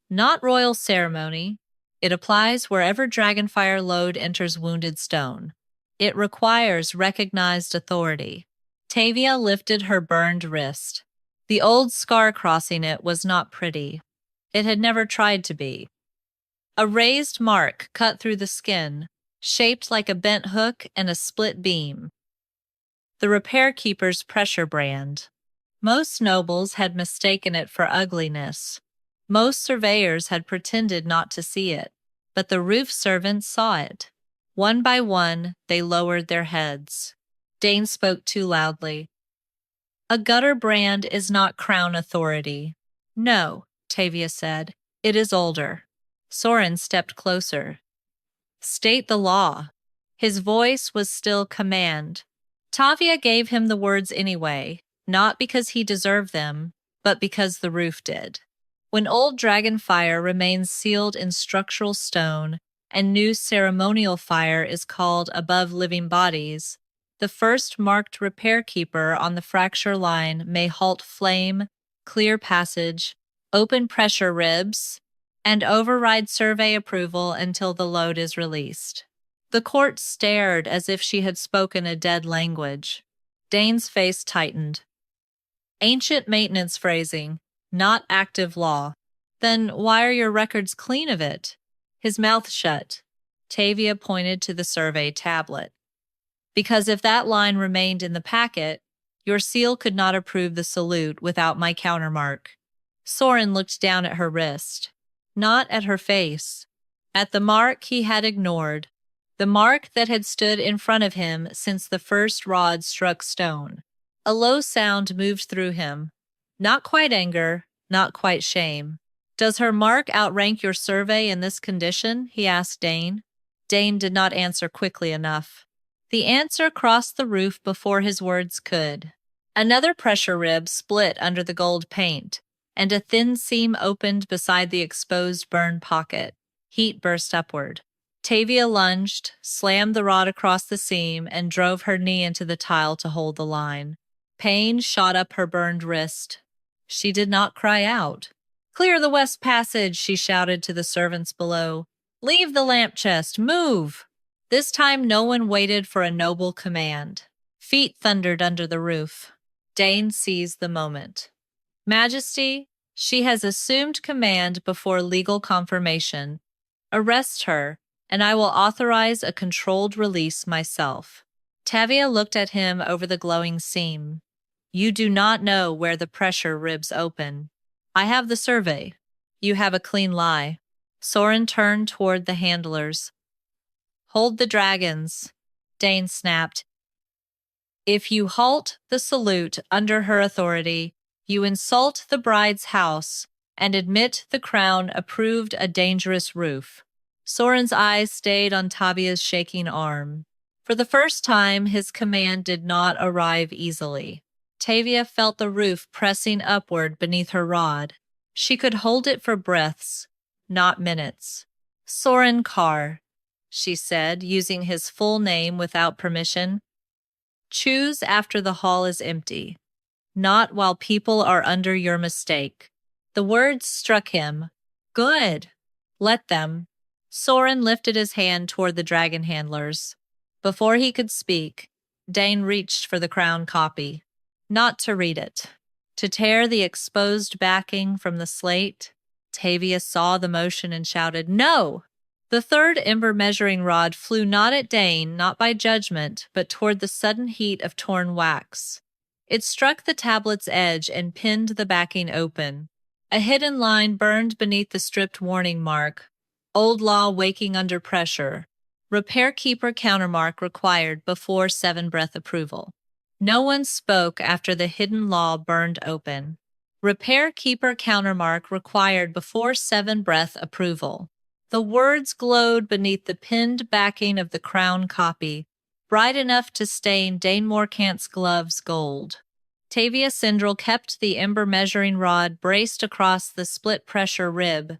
Not royal ceremony. It applies wherever dragonfire load enters wounded stone. It requires recognized authority. Tavia lifted her burned wrist. The old scar crossing it was not pretty. It had never tried to be. A raised mark cut through the skin, shaped like a bent hook and a split beam. The repair keeper's pressure brand. Most nobles had mistaken it for ugliness. Most surveyors had pretended not to see it, but the roof servants saw it. One by one, they lowered their heads. Dane spoke too loudly. A gutter brand is not crown authority. No, Tavia said. It is older. Soren stepped closer. State the law. His voice was still command. Tavia gave him the words anyway, not because he deserved them, but because the roof did. When old dragonfire remains sealed in structural stone and new ceremonial fire is called above living bodies, the first marked repair keeper on the fracture line may halt flame, clear passage, open pressure ribs, and override survey approval until the load is released. The court stared as if she had spoken a dead language. Dane's face tightened. Ancient maintenance phrasing, not active law. Then why are your records clean of it? His mouth shut. Tavia pointed to the survey tablet. Because if that line remained in the packet, your seal could not approve the salute without my countermark. Soren looked down at her wrist. Not at her face. At the mark he had ignored. The mark that had stood in front of him since the first rod struck stone. A low sound moved through him. Not quite anger, not quite shame. Does her mark outrank your survey in this condition? He asked Dane. Dane did not answer quickly enough. The answer crossed the roof before his words could. Another pressure rib split under the gold paint, and a thin seam opened beside the exposed burn pocket. Heat burst upward. Tavia lunged, slammed the rod across the seam, and drove her knee into the tile to hold the line. Pain shot up her burned wrist. She did not cry out. "Clear the west passage," she shouted to the servants below. "Leave the lamp chest, move!" This time no one waited for a noble command. Feet thundered under the roof. Dane seized the moment. "Majesty, she has assumed command before legal confirmation. Arrest her, and I will authorize a controlled release myself." Tavia looked at him over the glowing seam. "You do not know where the pressure ribs open. I have the survey. You have a clean lie." Soren turned toward the handlers. "Hold the dragons," Dane snapped. "If you halt the salute under her authority, you insult the bride's house and admit the crown approved a dangerous roof." Soren's eyes stayed on Tavia's shaking arm. For the first time, his command did not arrive easily. Tavia felt the roof pressing upward beneath her rod. She could hold it for breaths, not minutes. "Soren Karr," she said, using his full name without permission. "Choose after the hall is empty, not while people are under your mistake." The words struck him. "Good. Let them." Soren lifted his hand toward the dragon handlers. Before he could speak, Dane reached for the crown copy. Not to read it. To tear the exposed backing from the slate. Tavia saw the motion and shouted, "No!" The third ember measuring rod flew not at Dane, not by judgment, but toward the sudden heat of torn wax. It struck the tablet's edge and pinned the backing open. A hidden line burned beneath the stripped warning mark. Old law waking under pressure. Repair keeper countermark required before 7-breath approval. No one spoke after the hidden law burned open. Repair keeper countermark required before 7-breath approval. The words glowed beneath the pinned backing of the crown copy, bright enough to stain Dane Morcant's gloves gold. Tavia Cindrel kept the ember measuring rod braced across the split-pressure rib.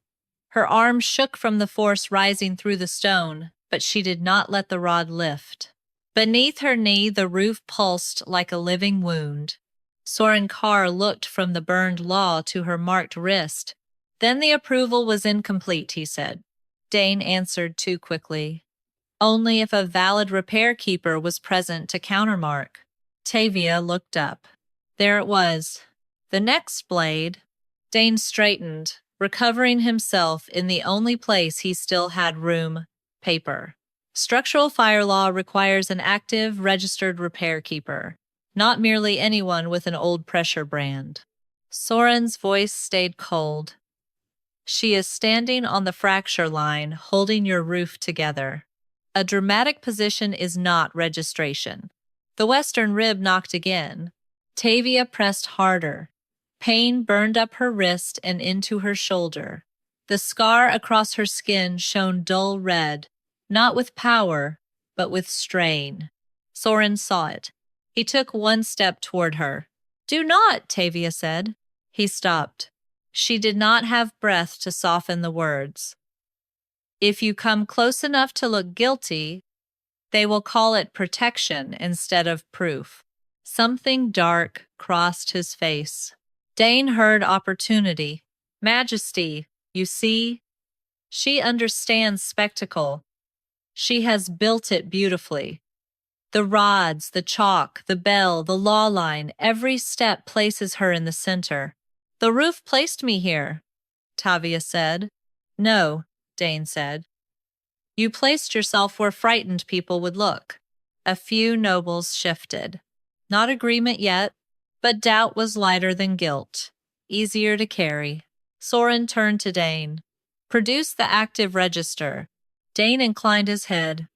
Her arm shook from the force rising through the stone, but she did not let the rod lift. Beneath her knee, the roof pulsed like a living wound. Soren Karr looked from the burned law to her marked wrist. "Then the approval was incomplete," he said. Dane answered too quickly. "Only if a valid repair keeper was present to countermark." Tavia looked up. There it was. The next blade. Dane straightened, recovering himself in the only place he still had room: paper. Structural fire law requires an active, registered repair keeper, not merely anyone with an old pressure brand. Soren's voice stayed cold. "She is standing on the fracture line, holding your roof together. A dramatic position is not registration." The western rib knocked again. Tavia pressed harder. Pain burned up her wrist and into her shoulder. The scar across her skin shone dull red, not with power, but with strain. Soren saw it. He took one step toward her. "Do not," Tavia said. He stopped. She did not have breath to soften the words. "If you come close enough to look guilty, they will call it protection instead of proof." Something dark crossed his face. Dane heard opportunity. "Majesty, you see? She understands spectacle. She has built it beautifully. The rods, the chalk, the bell, the law line, every step places her in the center." "The roof placed me here," Tavia said. "No," Dane said. "You placed yourself where frightened people would look." A few nobles shifted. Not agreement yet, but doubt was lighter than guilt, easier to carry. Soren turned to Dane. "Produce the active register." Dane inclined his head.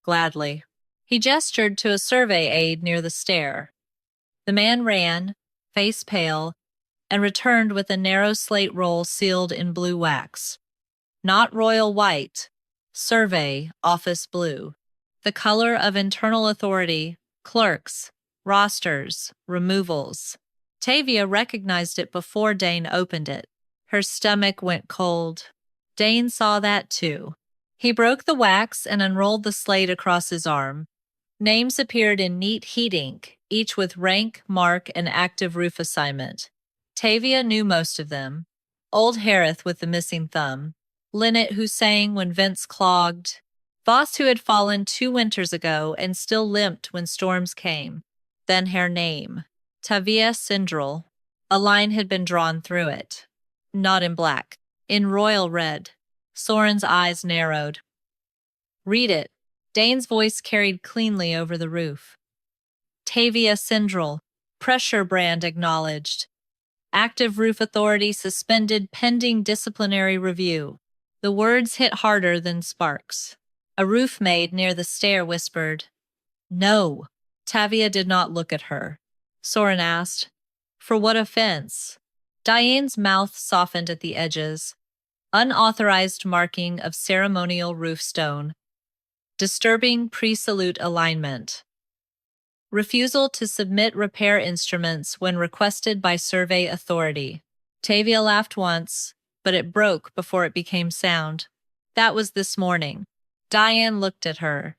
"Gladly." He gestured to a survey aide near the stair. The man ran, face pale, and returned with a narrow slate roll sealed in blue wax. Not royal white, survey, office blue. The color of internal authority, clerks, rosters, removals. Tavia recognized it before Dane opened it. Her stomach went cold. Dane saw that too. He broke the wax and unrolled the slate across his arm. Names appeared in neat heat ink, each with rank, mark, and active roof assignment. Tavia knew most of them. Old Harith with the missing thumb, Linnet who sang when vents clogged, Voss who had fallen 2 winters ago and still limped when storms came. Then her name, Tavia Cindrel. A line had been drawn through it. Not in black, in royal red. Soren's eyes narrowed. Read it. Dane's voice carried cleanly over the roof. Tavia Cindrel, pressure brand acknowledged. Active roof authority suspended pending disciplinary review. The words hit harder than sparks. A roof maid near the stair whispered, "No." Tavia did not look at her. Soren asked, "For what offense?" Diane's mouth softened at the edges. Unauthorized marking of ceremonial roof stone. Disturbing pre-salute alignment. Refusal to submit repair instruments when requested by survey authority. Tavia laughed once, but it broke before it became sound. That was this morning. Diane looked at her.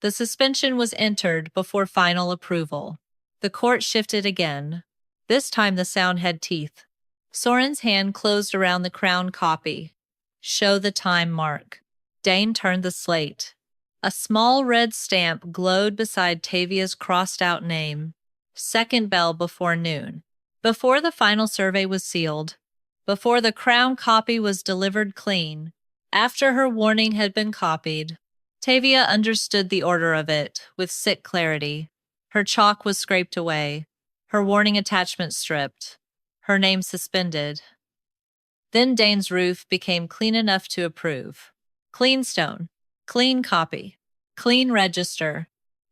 The suspension was entered before final approval. The court shifted again. This time the sound had teeth. Soren's hand closed around the crown copy. Show the time mark. Dane turned the slate. A small red stamp glowed beside Tavia's crossed-out name. Second bell before noon. Before the final survey was sealed. Before the crown copy was delivered clean. After her warning had been copied. Tavia understood the order of it, with sick clarity. Her chalk was scraped away. Her warning attachment stripped. Her name suspended. Then Dane's roof became clean enough to approve. Clean stone. Clean copy. Clean register.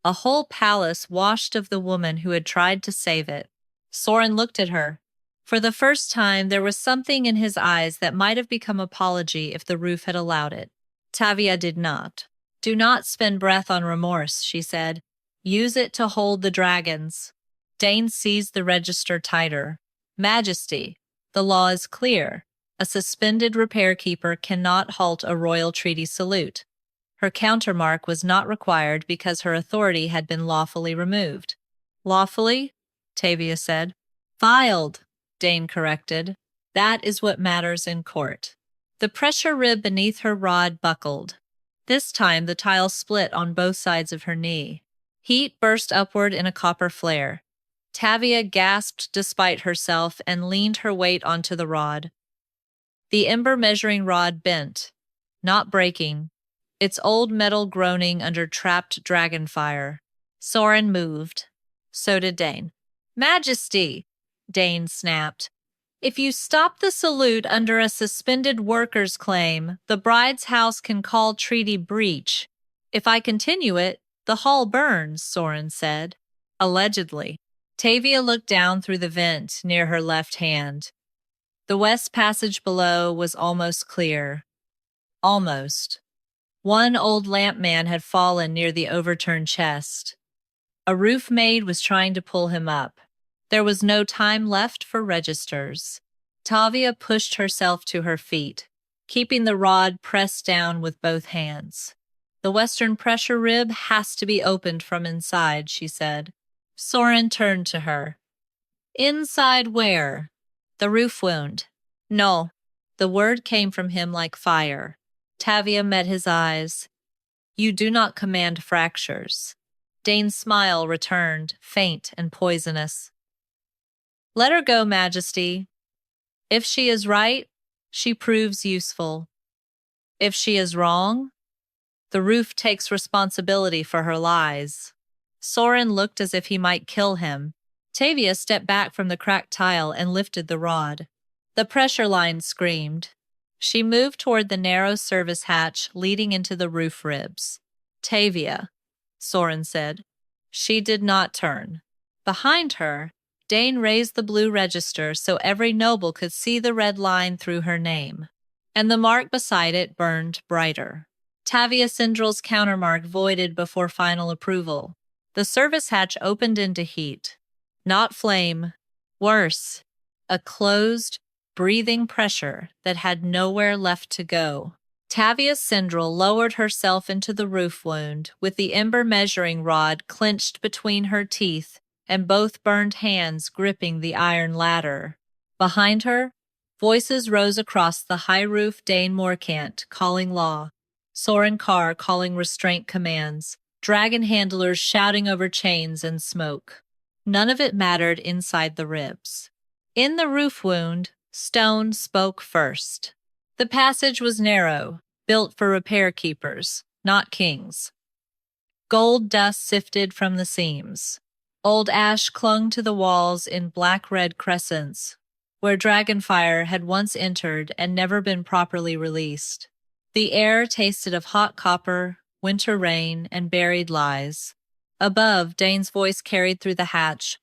A whole palace washed of the woman who had tried to save it. Soren looked at her. For the first time, there was something in his eyes that might have become apology if the roof had allowed it. Tavia did not. Do not spend breath on remorse, she said. Use it to hold the dragons. Dane seized the register tighter. Majesty, the law is clear. A suspended repair keeper cannot halt a royal treaty salute. Her countermark was not required because her authority had been lawfully removed. Lawfully? Tavia said. Filed, Dane corrected. That is what matters in court. The pressure rib beneath her rod buckled. This time the tile split on both sides of her knee. Heat burst upward in a copper flare. Tavia gasped despite herself and leaned her weight onto the rod. The Ember Measuring Rod bent, not breaking, its old metal groaning under trapped dragonfire. Soren moved. So did Dane. Majesty, Dane snapped. If you stop the salute under a suspended workers' claim, the bride's house can call treaty breach. If I continue it, the hall burns, Soren said. Allegedly. Tavia looked down through the vent near her left hand. The west passage below was almost clear. Almost. One old lamp man had fallen near the overturned chest. A roof maid was trying to pull him up. There was no time left for registers. Tavia pushed herself to her feet, keeping the rod pressed down with both hands. The western pressure rib has to be opened from inside, she said. Soren turned to her. Inside where? The roof wound. No. The word came from him like fire. Tavia met his eyes. You do not command fractures. Dane's smile returned, faint and poisonous. Let her go, Majesty. If she is right, she proves useful. If she is wrong, the roof takes responsibility for her lies. Soren looked as if he might kill him. Tavia stepped back from the cracked tile and lifted the rod. The pressure line screamed. She moved toward the narrow service hatch leading into the roof ribs. Tavia, Soren said. She did not turn. Behind her, Dane raised the blue register so every noble could see the red line through her name, and the mark beside it burned brighter. Tavia Cindrel's countermark voided before final approval. The service hatch opened into heat. Not flame. Worse, a closed, breathing pressure that had nowhere left to go. Tavia Cindrel lowered herself into the roof wound with the ember measuring rod clenched between her teeth and both burned hands gripping the iron ladder. Behind her, voices rose across the high roof. Dane Morcant calling law, Soren Karr calling restraint commands, dragon handlers shouting over chains and smoke. None of it mattered inside the ribs. In the roof wound, stone spoke first. The passage was narrow, built for repair keepers, not kings. Gold dust sifted from the seams. Old ash clung to the walls in black-red crescents, where dragonfire had once entered and never been properly released. The air tasted of hot copper, winter rain, and buried lies. Above, Dane's voice carried through the hatch.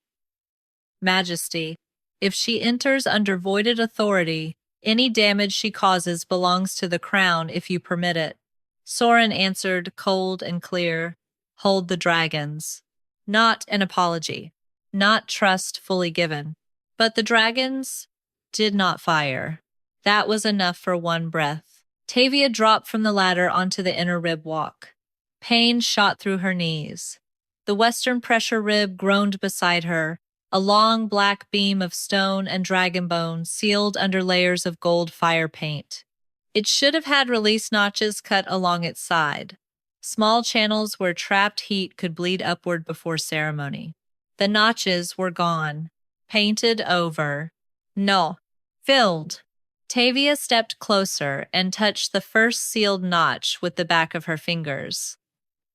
Majesty, if she enters under voided authority, any damage she causes belongs to the crown if you permit it. Soren answered, cold and clear, hold the dragons. Not an apology, not trust fully given. But the dragons did not fire. That was enough for one breath. Tavia dropped from the ladder onto the inner rib walk. Pain shot through her knees. The western pressure rib groaned beside her, a long black beam of stone and dragon bone sealed under layers of gold fire paint. It should have had release notches cut along its side, small channels where trapped heat could bleed upward before ceremony. The notches were gone, painted over. No, filled. Tavia stepped closer and touched the first sealed notch with the back of her fingers.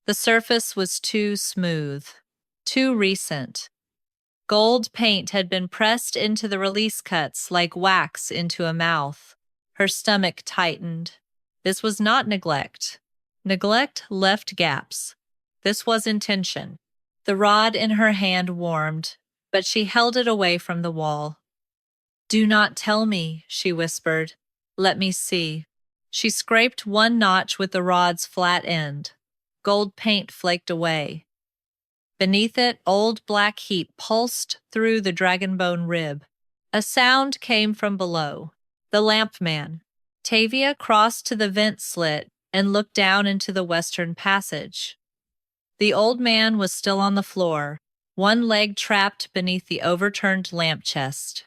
The surface was too smooth, too recent. Gold paint had been pressed into the release cuts like wax into a mouth. Her stomach tightened. This was not neglect. Neglect left gaps. This was intention. The rod in her hand warmed, but she held it away from the wall. Do not tell me, she whispered. Let me see. She scraped one notch with the rod's flat end. Gold paint flaked away. Beneath it, old black heat pulsed through the dragonbone rib. A sound came from below. The lamp man. Tavia crossed to the vent slit and looked down into the western passage. The old man was still on the floor, one leg trapped beneath the overturned lamp chest.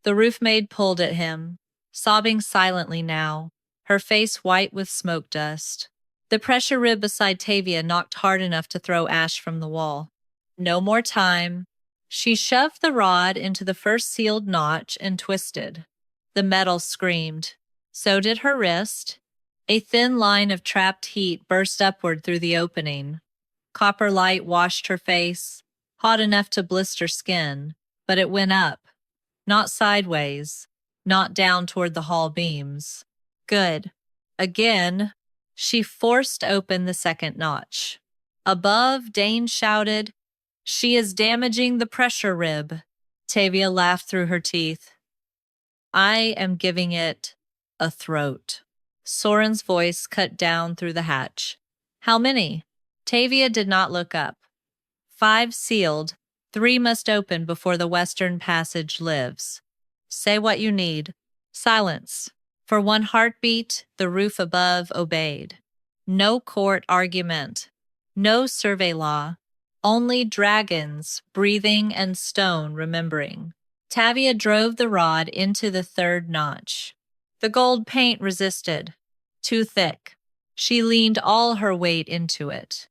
The roof maid pulled at him, sobbing silently now, her face white with smoke dust. The pressure rib beside Tavia knocked hard enough to throw ash from the wall. No more time. She shoved the rod into the first sealed notch and twisted. The metal screamed. So did her wrist. A thin line of trapped heat burst upward through the opening. Copper light washed her face, hot enough to blister skin, but it went up. Not sideways, not down toward the hall beams. Good. Again, she forced open the second notch. Above, Dane shouted, She is damaging the pressure rib. Tavia laughed through her teeth. I am giving it a throat. Soren's voice cut down through the hatch. How many? Tavia did not look up. 5 sealed, 3 must open before the western passage lives. Say what you need. Silence. For one heartbeat, the roof above obeyed. No court argument. No survey law. Only dragons, breathing and stone remembering. Tavia drove the rod into the third notch. The gold paint resisted. Too thick. She leaned all her weight into it.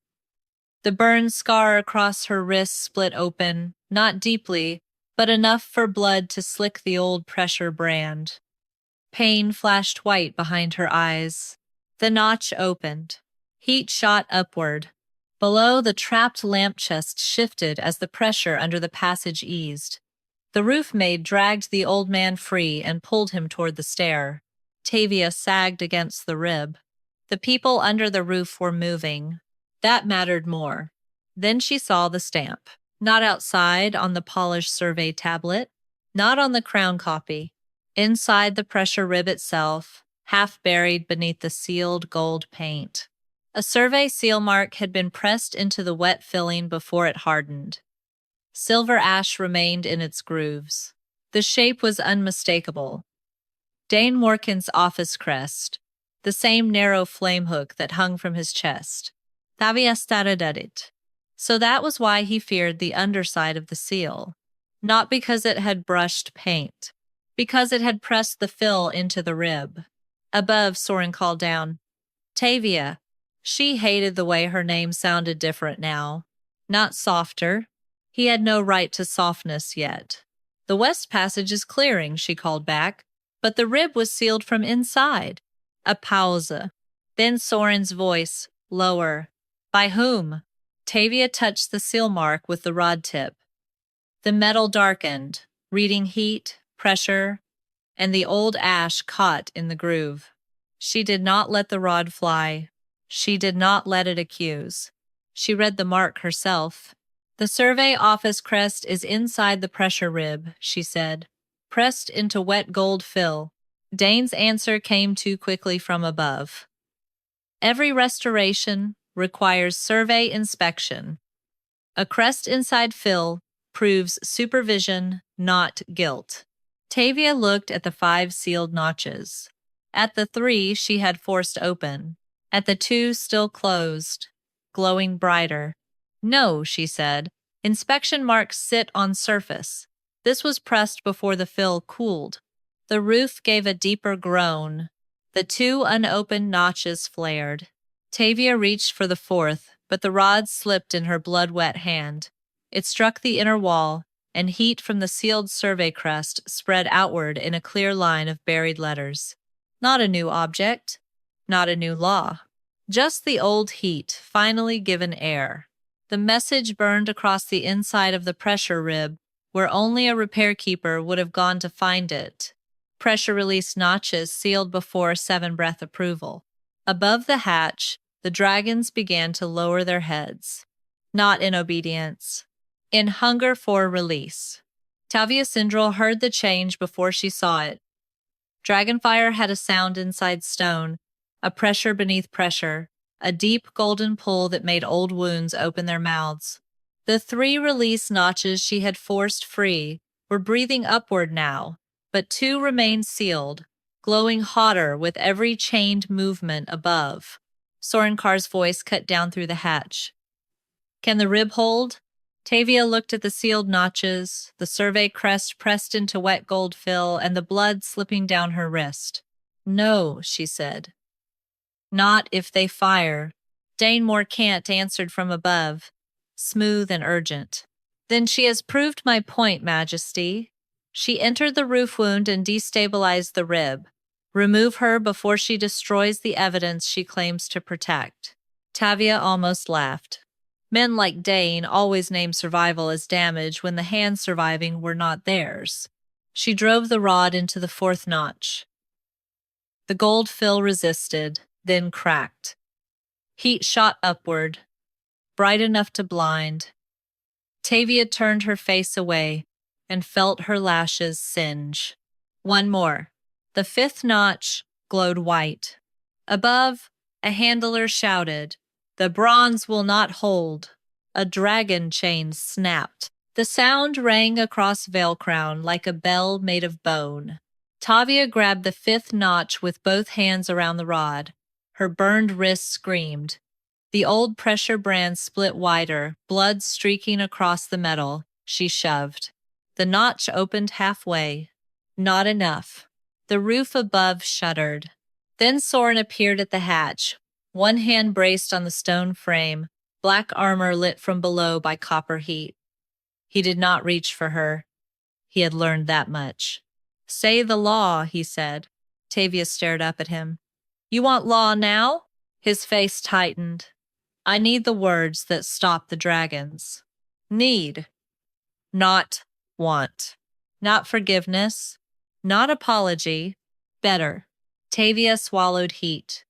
The burn scar across her wrist split open, not deeply, but enough for blood to slick the old pressure brand. Pain flashed white behind her eyes. The notch opened. Heat shot upward. Below, the trapped lamp chest shifted as the pressure under the passage eased. The roof maid dragged the old man free and pulled him toward the stair. Tavia sagged against the rib. The people under the roof were moving. That mattered more. Then she saw the stamp. Not outside on the polished survey tablet, not on the crown copy. Inside the pressure rib itself, half buried beneath the sealed gold paint. A survey seal mark had been pressed into the wet filling before it hardened. Silver ash remained in its grooves. The shape was unmistakable. Dane Morcan's office crest, the same narrow flame hook that hung from his chest. Tavia stared at it. So that was why he feared the underside of the seal. Not because it had brushed paint, because it had pressed the fill into the rib. Above, Soren called down, Tavia. She hated the way her name sounded different now. Not softer. He had no right to softness yet. The west passage is clearing, she called back, but the rib was sealed from inside. A pause. Then Soren's voice, lower. By whom? Tavia touched the seal mark with the rod tip. The metal darkened, reading heat, pressure, and the old ash caught in the groove. She did not let the rod fly. She did not let it accuse. She read the mark herself. The survey office crest is inside the pressure rib, she said, pressed into wet gold fill. Dane's answer came too quickly from above. Every restoration requires survey inspection. A crest inside fill proves supervision, not guilt. Tavia looked at the 5 sealed notches. At the 3 she had forced open. At the 2 still closed, glowing brighter. No, she said. Inspection marks sit on surface. This was pressed before the fill cooled. The roof gave a deeper groan. The 2 unopened notches flared. Tavia reached for the 4th, but the rod slipped in her blood-wet hand. It struck the inner wall, and heat from the sealed survey crest spread outward in a clear line of buried letters. Not a new object, not a new law. Just the old heat, finally given air. The message burned across the inside of the pressure rib, where only a repair keeper would have gone to find it. Pressure release notches sealed before 7-breath approval. Above the hatch, the dragons began to lower their heads. Not in obedience. In hunger for release. Tavia Cindrel heard the change before she saw it. Dragonfire had a sound inside stone, a pressure beneath pressure, a deep golden pull that made old wounds open their mouths. The 3 release notches she had forced free were breathing upward now, but 2 remained sealed, glowing hotter with every chained movement above. Soren Karr's voice cut down through the hatch. Can the rib hold? Tavia looked at the sealed notches, the survey crest pressed into wet gold fill, and the blood slipping down her wrist. No, she said. Not if they fire. Dane Morcant answered from above, smooth and urgent. Then she has proved my point, Majesty. She entered the roof wound and destabilized the rib. Remove her before she destroys the evidence she claims to protect. Tavia almost laughed. Men like Dane always named survival as damage when the hands surviving were not theirs. She drove the rod into the 4th notch. The gold fill resisted, then cracked. Heat shot upward, bright enough to blind. Tavia turned her face away and felt her lashes singe. One more. The 5th notch glowed white. Above, a handler shouted, "The bronze will not hold." A dragon chain snapped. The sound rang across Vaelcrown like a bell made of bone. Tavia grabbed the 5th notch with both hands around the rod. Her burned wrist screamed. The old pressure brand split wider, blood streaking across the metal. She shoved. The notch opened halfway. Not enough. The roof above shuddered. Then Soren appeared at the hatch, one hand braced on the stone frame, black armor lit from below by copper heat. He did not reach for her. He had learned that much. Say the law, he said. Tavia stared up at him. You want law now? His face tightened. I need the words that stop the dragons. Need. Not want. Not forgiveness. Not apology. Better. Tavia swallowed heat.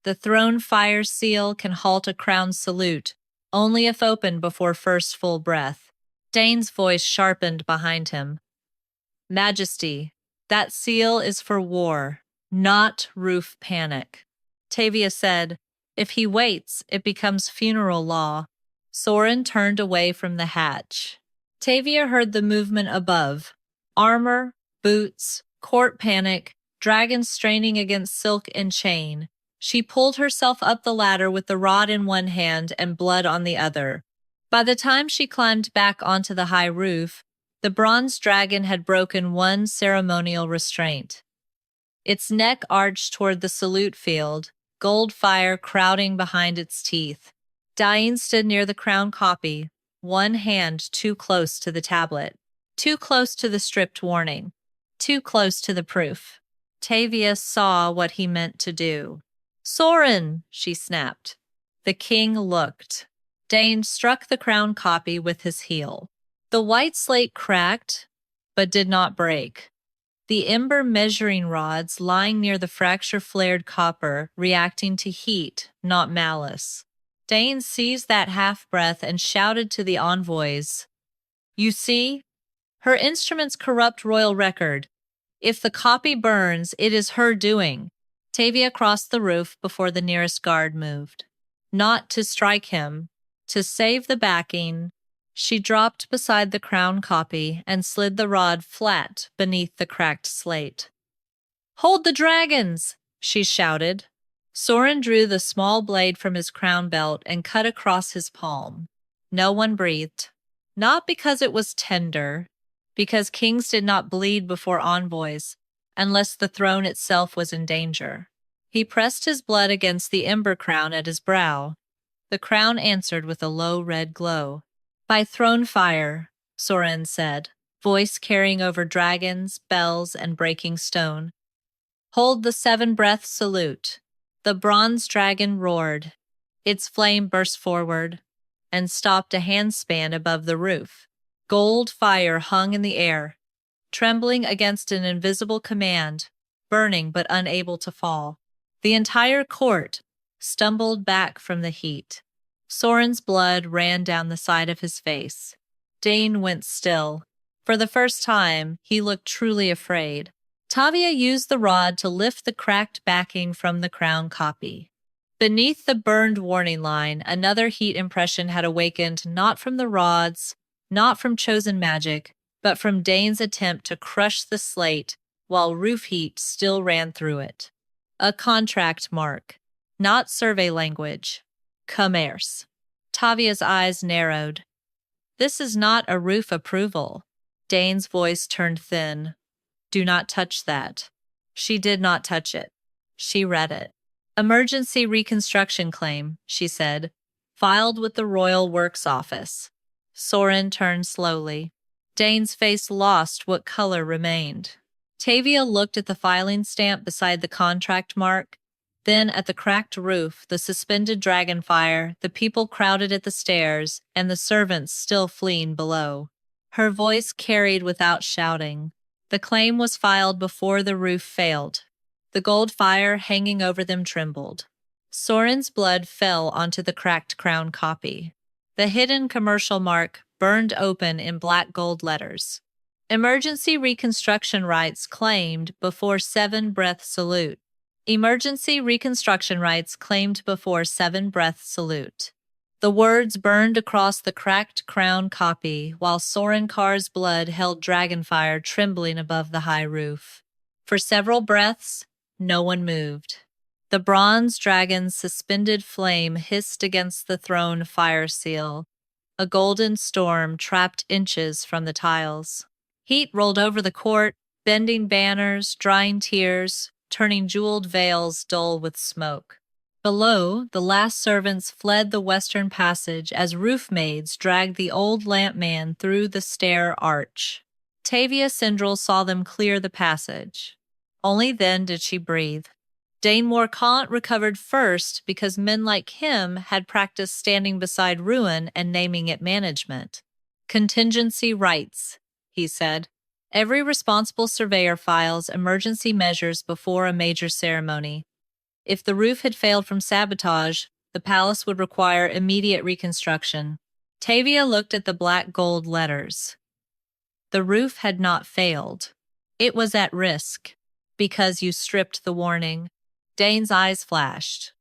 The throne fire seal can halt a crown salute, only if opened before first full breath. Dane's voice sharpened behind him. Majesty, that seal is for war, not roof panic. Tavia said, if he waits, it becomes funeral law. Soren turned away from the hatch. Tavia heard the movement above. Armor, boots, court panic, dragons straining against silk and chain. She pulled herself up the ladder with the rod in one hand and blood on the other. By the time she climbed back onto the high roof, The bronze dragon had broken one ceremonial restraint. Its neck arched toward the salute field, gold fire crowding behind its teeth. Dain stood near the crown copy, one hand too close to the tablet, too close to the stripped warning, too close to the proof. Tavia saw what he meant to do. "Soren!" she snapped. The king looked. Dain struck the crown copy with his heel. The white slate cracked, but did not break. The Ember Measuring Rods lying near the fracture-flared copper reacting to heat, not malice. Dain seized that half-breath and shouted to the envoys. "You see? Her instruments corrupt royal record. If the copy burns, it is her doing." Tavia crossed the roof before the nearest guard moved. Not to strike him, to save the backing, she dropped beside the crown copy and slid the rod flat beneath the cracked slate. "Hold the dragons!" she shouted. Soren drew the small blade from his crown belt and cut across his palm. No one breathed. Not because it was tender, because kings did not bleed before envoys, unless the throne itself was in danger. He pressed his blood against the ember crown at his brow. The crown answered with a low red glow. "By throne fire," Soren said, voice carrying over dragons, bells, and breaking stone. "Hold the 7-breath salute." The bronze dragon roared. Its flame burst forward and stopped a handspan above the roof. Gold fire hung in the air, trembling against an invisible command, burning but unable to fall. The entire court stumbled back from the heat. Soren's blood ran down the side of his face. Dain went still. For the first time, he looked truly afraid. Tavia used the rod to lift the cracked backing from the crown copy. Beneath the burned warning line, another heat impression had awakened not from the rods, not from chosen magic, but from Dain's attempt to crush the slate while roof heat still ran through it. A contract mark, not survey language. Commerce. Tavia's eyes narrowed. "This is not a roof approval." Dain's voice turned thin. "Do not touch that." She did not touch it. She read it. "Emergency reconstruction claim," she said, "filed with the Royal Works Office." Soren turned slowly. Dain's face lost what color remained. Tavia looked at the filing stamp beside the contract mark, then at the cracked roof, the suspended dragonfire, the people crowded at the stairs, and the servants still fleeing below. Her voice carried without shouting. The claim was filed before the roof failed. The gold fire hanging over them trembled. Soren's blood fell onto the cracked crown copy. The hidden commercial mark burned open in black gold letters. Emergency reconstruction rights claimed before 7-breath salute. Emergency reconstruction rights claimed before 7-breath salute. The words burned across the cracked crown copy while Soren Karr's blood held dragonfire trembling above the high roof. For several breaths, no one moved. The bronze dragon's suspended flame hissed against the throne fire seal, a golden storm trapped inches from the tiles. Heat rolled over the court, bending banners, drying tears, turning jeweled veils dull with smoke. Below, the last servants fled the western passage as roof maids dragged the old lampman through the stair arch. Tavia Cindrel saw them clear the passage. Only then did she breathe. Dain Morcant recovered first because men like him had practiced standing beside ruin and naming it management. "Contingency rights," he said. "Every responsible surveyor files emergency measures before a major ceremony. If the roof had failed from sabotage, the palace would require immediate reconstruction." Tavia looked at the black gold letters. The roof had not failed. It was at risk. Because you stripped the warning. Dain's eyes flashed.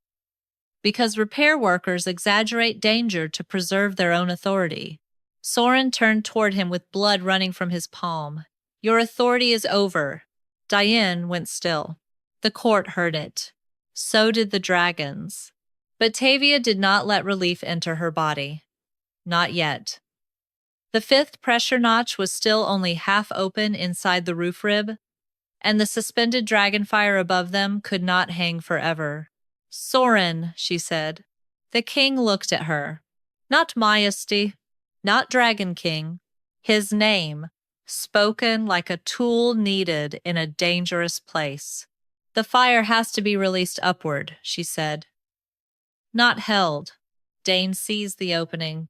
Because repair workers exaggerate danger to preserve their own authority. Soren turned toward him with blood running from his palm. "Your authority is over." Dain went still. The court heard it. So did the dragons. But Tavia did not let relief enter her body. Not yet. The fifth pressure notch was still only half open inside the roof rib, and the suspended dragonfire above them could not hang forever. "Soren," she said. The king looked at her. Not Majesty, not Dragon King. His name, spoken like a tool needed in a dangerous place. "The fire has to be released upward," she said. "Not held." Dane seized the opening.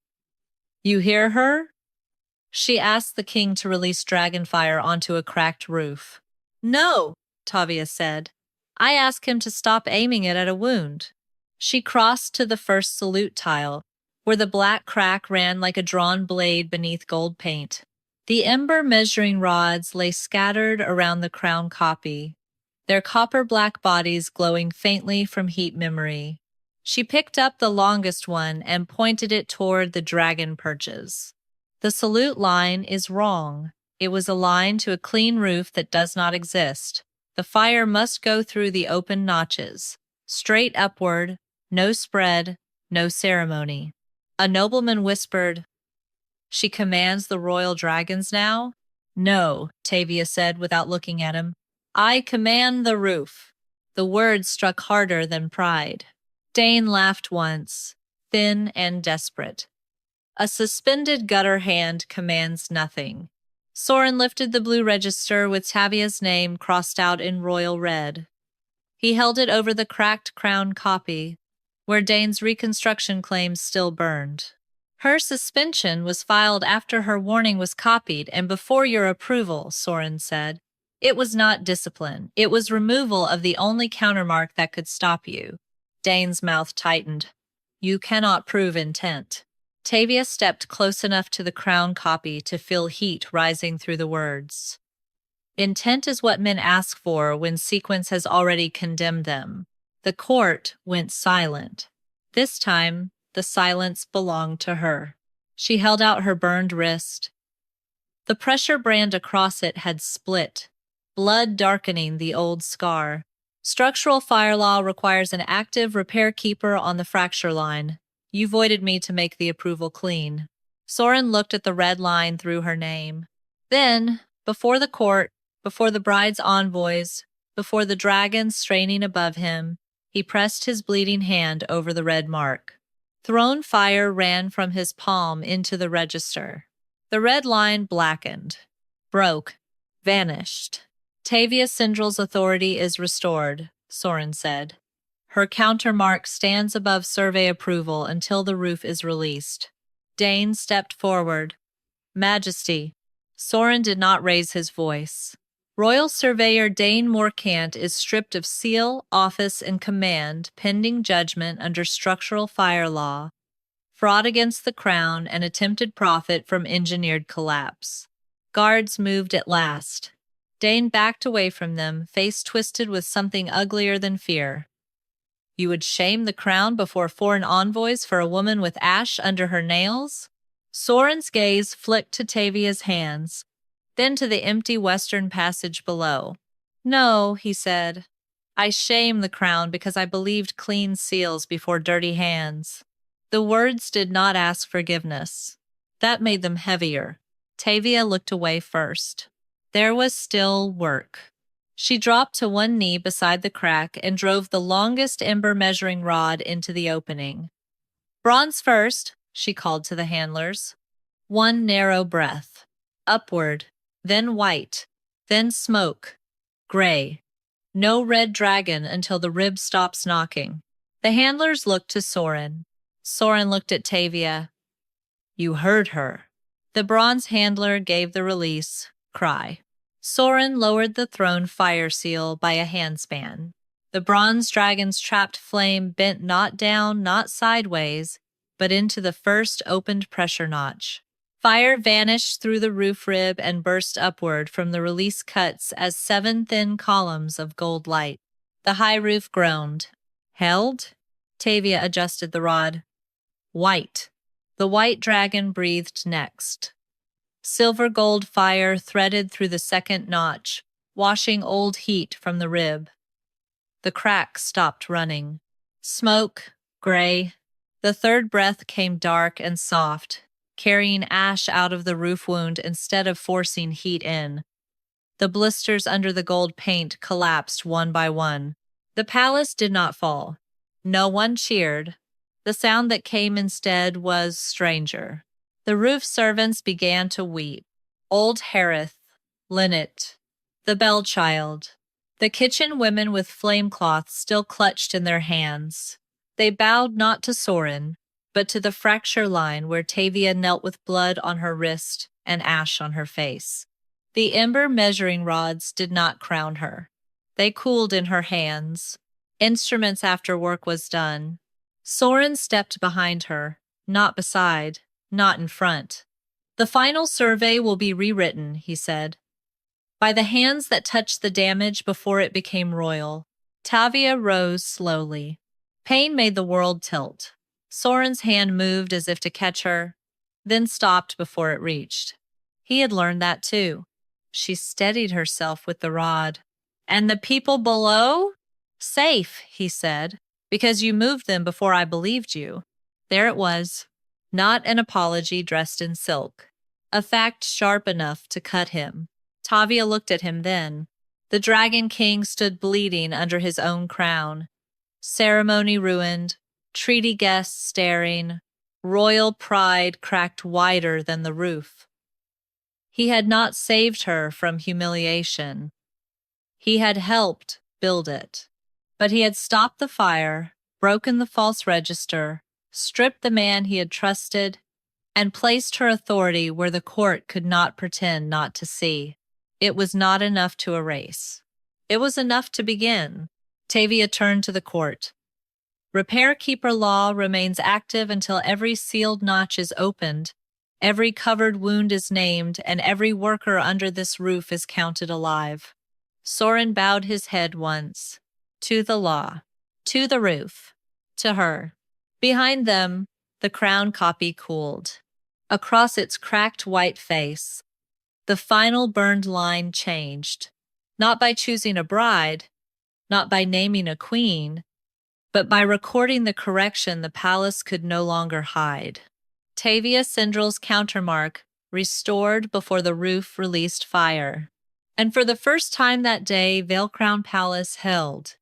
"You hear her?" She asked the king to release dragonfire onto a cracked roof. "No," Tavia said. "I asked him to stop aiming it at a wound." She crossed to the first salute tile, where the black crack ran like a drawn blade beneath gold paint. The Ember Measuring Rods lay scattered around the crown copy, their copper-black bodies glowing faintly from heat memory. She picked up the longest one and pointed it toward the dragon perches. "The salute line is wrong. It was aligned to a clean roof that does not exist. The fire must go through the open notches, straight upward, no spread, no ceremony." A nobleman whispered, "She commands the royal dragons now?" "No," Tavia said without looking at him. "I command the roof." The words struck harder than pride. Dane laughed once, thin and desperate. "A suspended gutter hand commands nothing." Soren lifted the blue register with Tavia's name crossed out in royal red. He held it over the cracked crown copy, where Dane's reconstruction claims still burned. "Her suspension was filed after her warning was copied and before your approval," Soren said. "It was not discipline. It was removal of the only countermark that could stop you." Dane's mouth tightened. "You cannot prove intent." Tavia stepped close enough to the crown copy to feel heat rising through the words. "Intent is what men ask for when sequence has already condemned them." The court went silent. This time, the silence belonged to her. She held out her burned wrist. The pressure brand across it had split, blood darkening the old scar. "Structural fire law requires an active repair keeper on the fracture line. You voided me to make the approval clean." Soren looked at the red line through her name. Then, before the court, before the bride's envoys, before the dragons straining above him, he pressed his bleeding hand over the red mark. Thrown fire ran from his palm into the register. The red line blackened, broke, vanished. "Tavia Cindrel's authority is restored," Soren said. "Her countermark stands above survey approval until the roof is released." Dane stepped forward. "Majesty." Soren did not raise his voice. "Royal Surveyor Dane Morcant is stripped of seal, office, and command pending judgment under structural fire law, fraud against the crown, and attempted profit from engineered collapse." Guards moved at last. Dane backed away from them, face twisted with something uglier than fear. "You would shame the crown before foreign envoys for a woman with ash under her nails?" Soren's gaze flicked to Tavia's hands, then to the empty western passage below. "No," he said. "I shame the crown because I believed clean seals before dirty hands." The words did not ask forgiveness. That made them heavier. Tavia looked away first. There was still work. She dropped to one knee beside the crack and drove the longest ember measuring rod into the opening. "Bronze first," she called to the handlers. One narrow breath. Upward, then white, then smoke, gray. No red dragon until the rib stops knocking. The handlers looked to Soren. Soren looked at Tavia. "You heard her." The bronze handler gave the release cry. Soren lowered the thrown fire seal by a handspan. The bronze dragon's trapped flame bent not down, not sideways, but into the first opened pressure notch. Fire vanished through the roof rib and burst upward from the release cuts as 7 thin columns of gold light. The high roof groaned. "Held?" Tavia adjusted the rod. "White." The white dragon breathed next. Silver gold fire threaded through the second notch, washing old heat from the rib. The crack stopped running. Smoke, gray. The third breath came dark and soft, carrying ash out of the roof wound instead of forcing heat in. The blisters under the gold paint collapsed one by one. The palace did not fall. No one cheered. The sound that came instead was stranger. The roof servants began to weep. Old Harith, Linnet, the bell child, the kitchen women with flame cloths still clutched in their hands. They bowed not to Soren, but to the fracture line where Tavia knelt with blood on her wrist and ash on her face. The Ember Measuring Rods did not crown her. They cooled in her hands. Instruments after work was done. Soren stepped behind her, not beside, not in front. The final survey will be rewritten, he said, by the hands that touched the damage before it became royal. Tavia rose slowly. Pain made the world tilt. Soren's hand moved as if to catch her, then stopped before it reached. He had learned that too. She steadied herself with the rod. And the people below? Safe, he said, because you moved them before I believed you. There it was. Not an apology dressed in silk. A fact sharp enough to cut him. Tavia looked at him then. The Dragon King stood bleeding under his own crown. Ceremony ruined, treaty guests staring, royal pride cracked wider than the roof. He had not saved her from humiliation. He had helped build it. But he had stopped the fire, broken the false register, stripped the man he had trusted, and placed her authority where the court could not pretend not to see. It was not enough to erase. It was enough to begin. Tavia turned to the court. Repair Keeper law remains active until every sealed notch is opened, every covered wound is named, and every worker under this roof is counted alive. Soren bowed his head once. To the law. To the roof. To her. Behind them, the crown copy cooled. Across its cracked white face, the final burned line changed, not by choosing a bride, not by naming a queen, but by recording the correction the palace could no longer hide. Tavia Cindrel's countermark restored before the roof released fire. And for the first time that day, Vaelcrown Palace held,